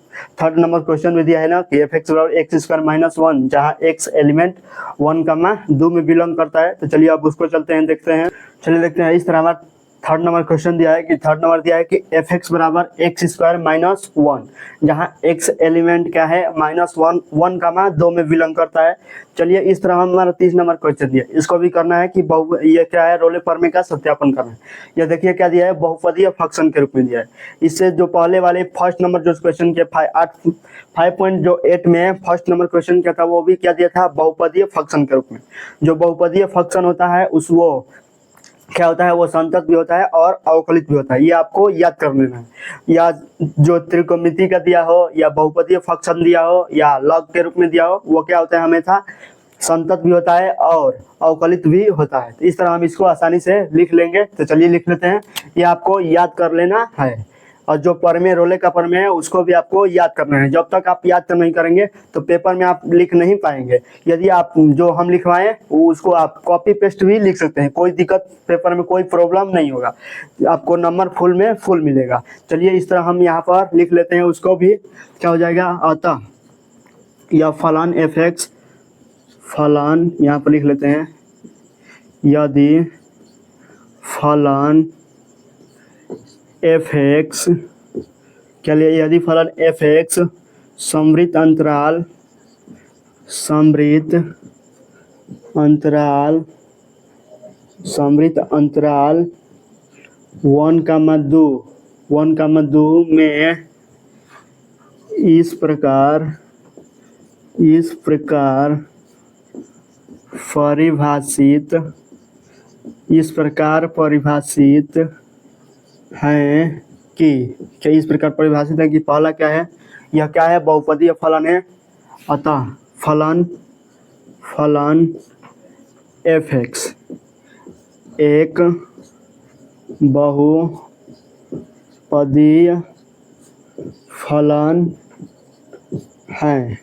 थर्ड नंबर क्वेश्चन में दिया है ना कि fx बराबर x² - 1, जहाँ x एलिमेंट 1,2 में बिलोंग करता है। तो चलिए अब उसको चलते हैं, देखते हैं। चलिए देखते हैं, इस तरह हमारा थर्ड नंबर क्वेश्चन दिया है कि fx बराबर x² - 1, जहाँ x एलिमेंट क्या है, -1,2 में बिलोंग करता है। चलिए इस तरह हमारा 30 नंबर क्वेश्चन दिया, इसको भी करना है कि ये क्या है, रोले प्रमेय का सत्यापन करना है। यह देखिए क्या दिया है, बहुपदीय फंक्शन के रूप में दिया है। इससे जो पहले वाले फर्स्ट नंबर जो क्वेश्चन के 5.8 में फर्स्ट नंबर क्वेश्चन क्या था, वो भी क्या दिया था, बहुपदीय फंक्शन के रूप में। जो बहुपदीय फंक्शन होता है वो क्या होता है, वो संतत भी होता है और अवकलित भी होता है। ये आपको याद कर लेना है, या जो त्रिकोणमिति का दिया हो, या बहुपदीय फंक्शन दिया हो, या लॉग के रूप में दिया हो, वो क्या होता है, हमेशा संतत भी होता है और अवकलित भी होता है। तो इस तरह हम इसको आसानी से लिख लेंगे। तो चलिए लिख लेते हैं, ये आपको याद कर लेना है। और जो प्रमेय, रोले का प्रमेय है, उसको भी आपको याद करना है। जब तक आप याद नहीं करेंगे तो पेपर में आप लिख नहीं पाएंगे। यदि आप जो हम लिखवाएं उसको आप कॉपी पेस्ट भी लिख सकते हैं, कोई दिक्कत, पेपर में कोई प्रॉब्लम नहीं होगा, आपको नंबर फुल में फुल मिलेगा। चलिए इस तरह हम यहाँ पर लिख लेते हैं, उसको भी क्या हो जाएगा, अतः यह फलन fx, फलन यहाँ पर लिख लेते हैं यदि फलन एफ एक्स, क्या लिए, यदि फलन एफ एक्स समवृत्त अंतराल 1,2 में इस प्रकार परिभाषित हैं कि, क्या इस प्रकार परिभाषित है कि पहला क्या है, यह क्या है, बहुपदीय फलन है। अतः फलन एफ एक्स एक बहुपदीय फलन है।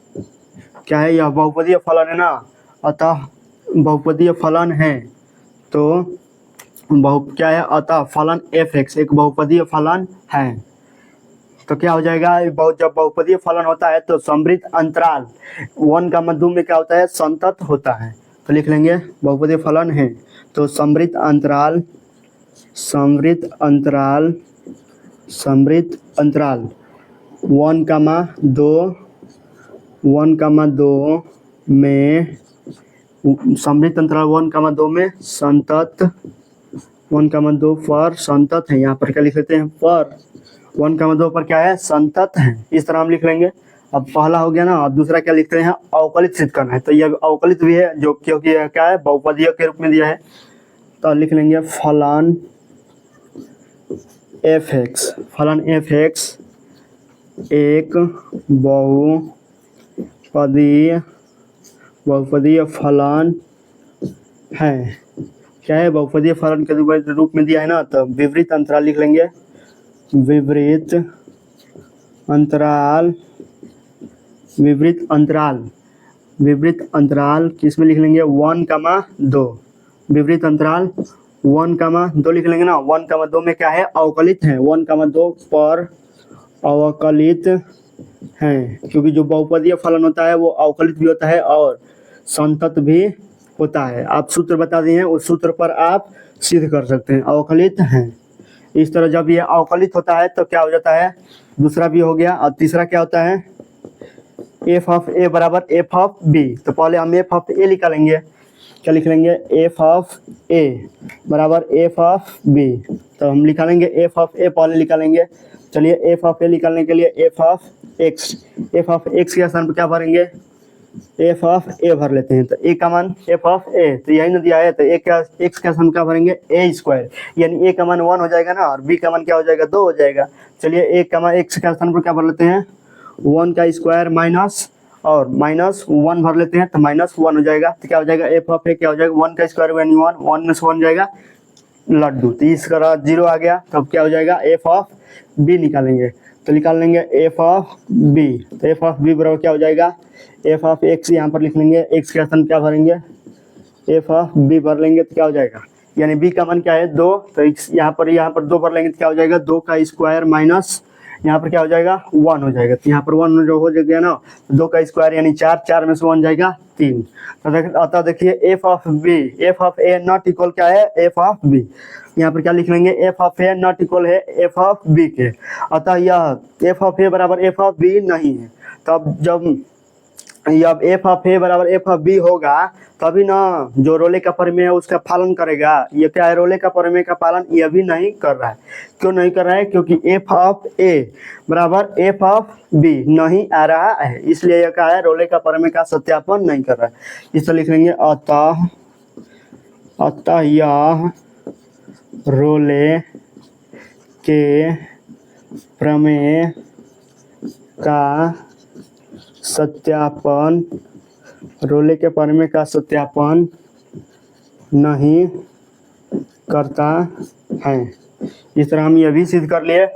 क्या है, यह बहुपदीय फलन है ना, अतः बहुपदीय फलन है तो क्या है, अतः फलन एफ एक्स एक बहुपदीय फलन है। तो क्या हो जाएगा, जब बहुपदीय फलन होता है तो समवृत्त अंतराल 1,2 में क्या होता है, संतत होता है। तो लिख लेंगे बहुपदीय फलन है तो समवृत्त अंतराल 1,2 में समवृत्त अंतराल 1,2 में संतत 1,2 पर संतत है। यहाँ पर क्या लिख लेते हैं, पर 1,2 पर क्या है, संतत है। इस तरह हम लिख लेंगे। अब पहला हो गया ना, अब दूसरा क्या लिखते हैं, अवकलित सिद्ध करना है। तो यह अवकलित भी है जो, क्योंकि यह क्या है, बहुपदीय के रूप में दिया है। तो लिख लेंगे फलन एफ एक्स एक बहुपदीय फलन है। क्या है, बहुपदीय फलन के रूप में दिया है ना, तो विवृत अंतराल लिख लेंगे। विवृत अंतराल किस में लिख लेंगे, 1,2 विवृत अंतराल 1,2 लिख लेंगे ना। 1,2 में क्या है, अवकलित है, 1,2 पर अवकलित है, क्योंकि जो बहुपदीय फलन होता है वो अवकलित भी होता है और संतत भी होता है। आप सूत्र बता दिए हैं, उस सूत्र पर आप सिद्ध कर सकते हैं, अवकलित हैं। इस तरह जब ये अवकलित होता है तो क्या हो जाता है, दूसरा भी हो गया। और तीसरा क्या होता है, एफ ऑफ ए बराबर एफ ऑफ बी। तो पहले हम एफ ऑफ ए निकालेंगे। क्या लिख लेंगे, एफ ऑफ ए बराबर एफ ऑफ बी। तो हम निकालेंगे एफ ऑफ ए, पहले निकालेंगे। चलिए एफ ऑफ ए निकालने के लिए एफ ऑफ एक्स के स्थान पर क्या भरेंगे, एफ ऑफ ए भर लेते हैं। तो ए का मान एफ ऑफ ए, तो यही ना दिया है, तो एक्स का स्थान क्या भरेंगे, ए स्क्वायर, यानी ए का मान 1 हो जाएगा ना, और बी का मान क्या हो जाएगा, 2 हो जाएगा। चलिए ए का मान एक्स का स्थान पर क्या भर लेते हैं, 1 का स्क्वायर माइनस और -1 भर लेते हैं, तो -1 हो जाएगा। तो क्या हो जाएगा, एफ ऑफ ए क्या हो जाएगा, 1 का स्क्वायर यानी 1 में से 1 जाएगा लड्डू, तो इस तरह 0 आ गया। तब क्या हो जाएगा, एफ ऑफ बी निकालेंगे। तो निकाल लेंगे एफ ऑफ बी। तो एफ ऑफ बी बराबर क्या हो जाएगा, एफ ऑफ एक्स यहाँ पर लिख लेंगे, एक्स के स्थान क्या भरेंगे, एफ ऑफ बी भर लेंगे। तो क्या हो जाएगा, यानी बी का मान क्या है, 2। तो यहाँ पर 2 भर लेंगे तो क्या हो जाएगा, 2 का स्क्वायर माइनस यहाँ पर क्या हो जाएगा, 1 हो जाएगा। तो यहाँ पर 1 जो हो जाएगा ना, 2 का स्क्वायर यानी 4 में से 1 जाएगा 3। तो अतः देखिए f of b, f of a not equal क्या है, एफ ऑफ बी। यहाँ पर क्या लिख लेंगे, F of a not equal है एफ ऑफ बी के। अतः यह एफ ऑफ ए बराबर एफ ऑफ बी नहीं है। तब जब एफ ऑफ ए बराबर एफ ऑफ बी होगा तभी ना जो रोले का प्रमेय है उसका पालन करेगा। ये क्या है, रोले का प्रमेय का पालन यह भी नहीं कर रहा है। क्यों नहीं कर रहा है, क्योंकि एफ ऑफ ए बराबर एफ ऑफ बी नहीं आ रहा है, इसलिए यह क्या है, रोले का प्रमेय का सत्यापन नहीं कर रहा है। इस तरह लिख लेंगे, अतः यह रोले के प्रमेय का सत्यापन, रोले के प्रमेय का सत्यापन नहीं करता है। इस तरह हम यह भी सिद्ध कर लिए।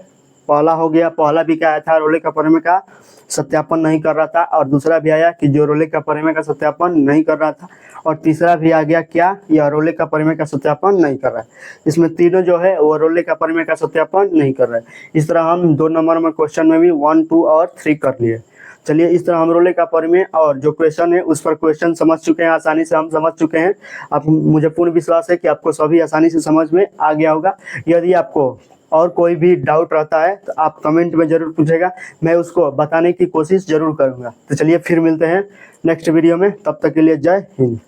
पहला हो गया, पहला भी क्या आया था, रोले का प्रमेय का सत्यापन नहीं कर रहा था, और दूसरा भी आया कि जो रोले का प्रमेय का सत्यापन नहीं कर रहा था, और तीसरा भी आ गया क्या, यह रोले का प्रमेय का सत्यापन नहीं कर रहा है। इसमें तीनों जो है वो रोले का प्रमेय का सत्यापन नहीं कर रहा है। इस तरह हम 2 नंबर में क्वेश्चन में भी 1, 2 और 3 कर लिए। चलिए इस तरह हम रोले का परिमेय और जो क्वेश्चन है उस पर क्वेश्चन समझ चुके हैं, आसानी से हम समझ चुके हैं। अब मुझे पूर्ण विश्वास है कि आपको सभी आसानी से समझ में आ गया होगा। यदि आपको और कोई भी डाउट रहता है तो आप कमेंट में ज़रूर पूछेगा, मैं उसको बताने की कोशिश ज़रूर करूँगा। तो चलिए फिर मिलते हैं नेक्स्ट वीडियो में, तब तक के लिए जय हिंद।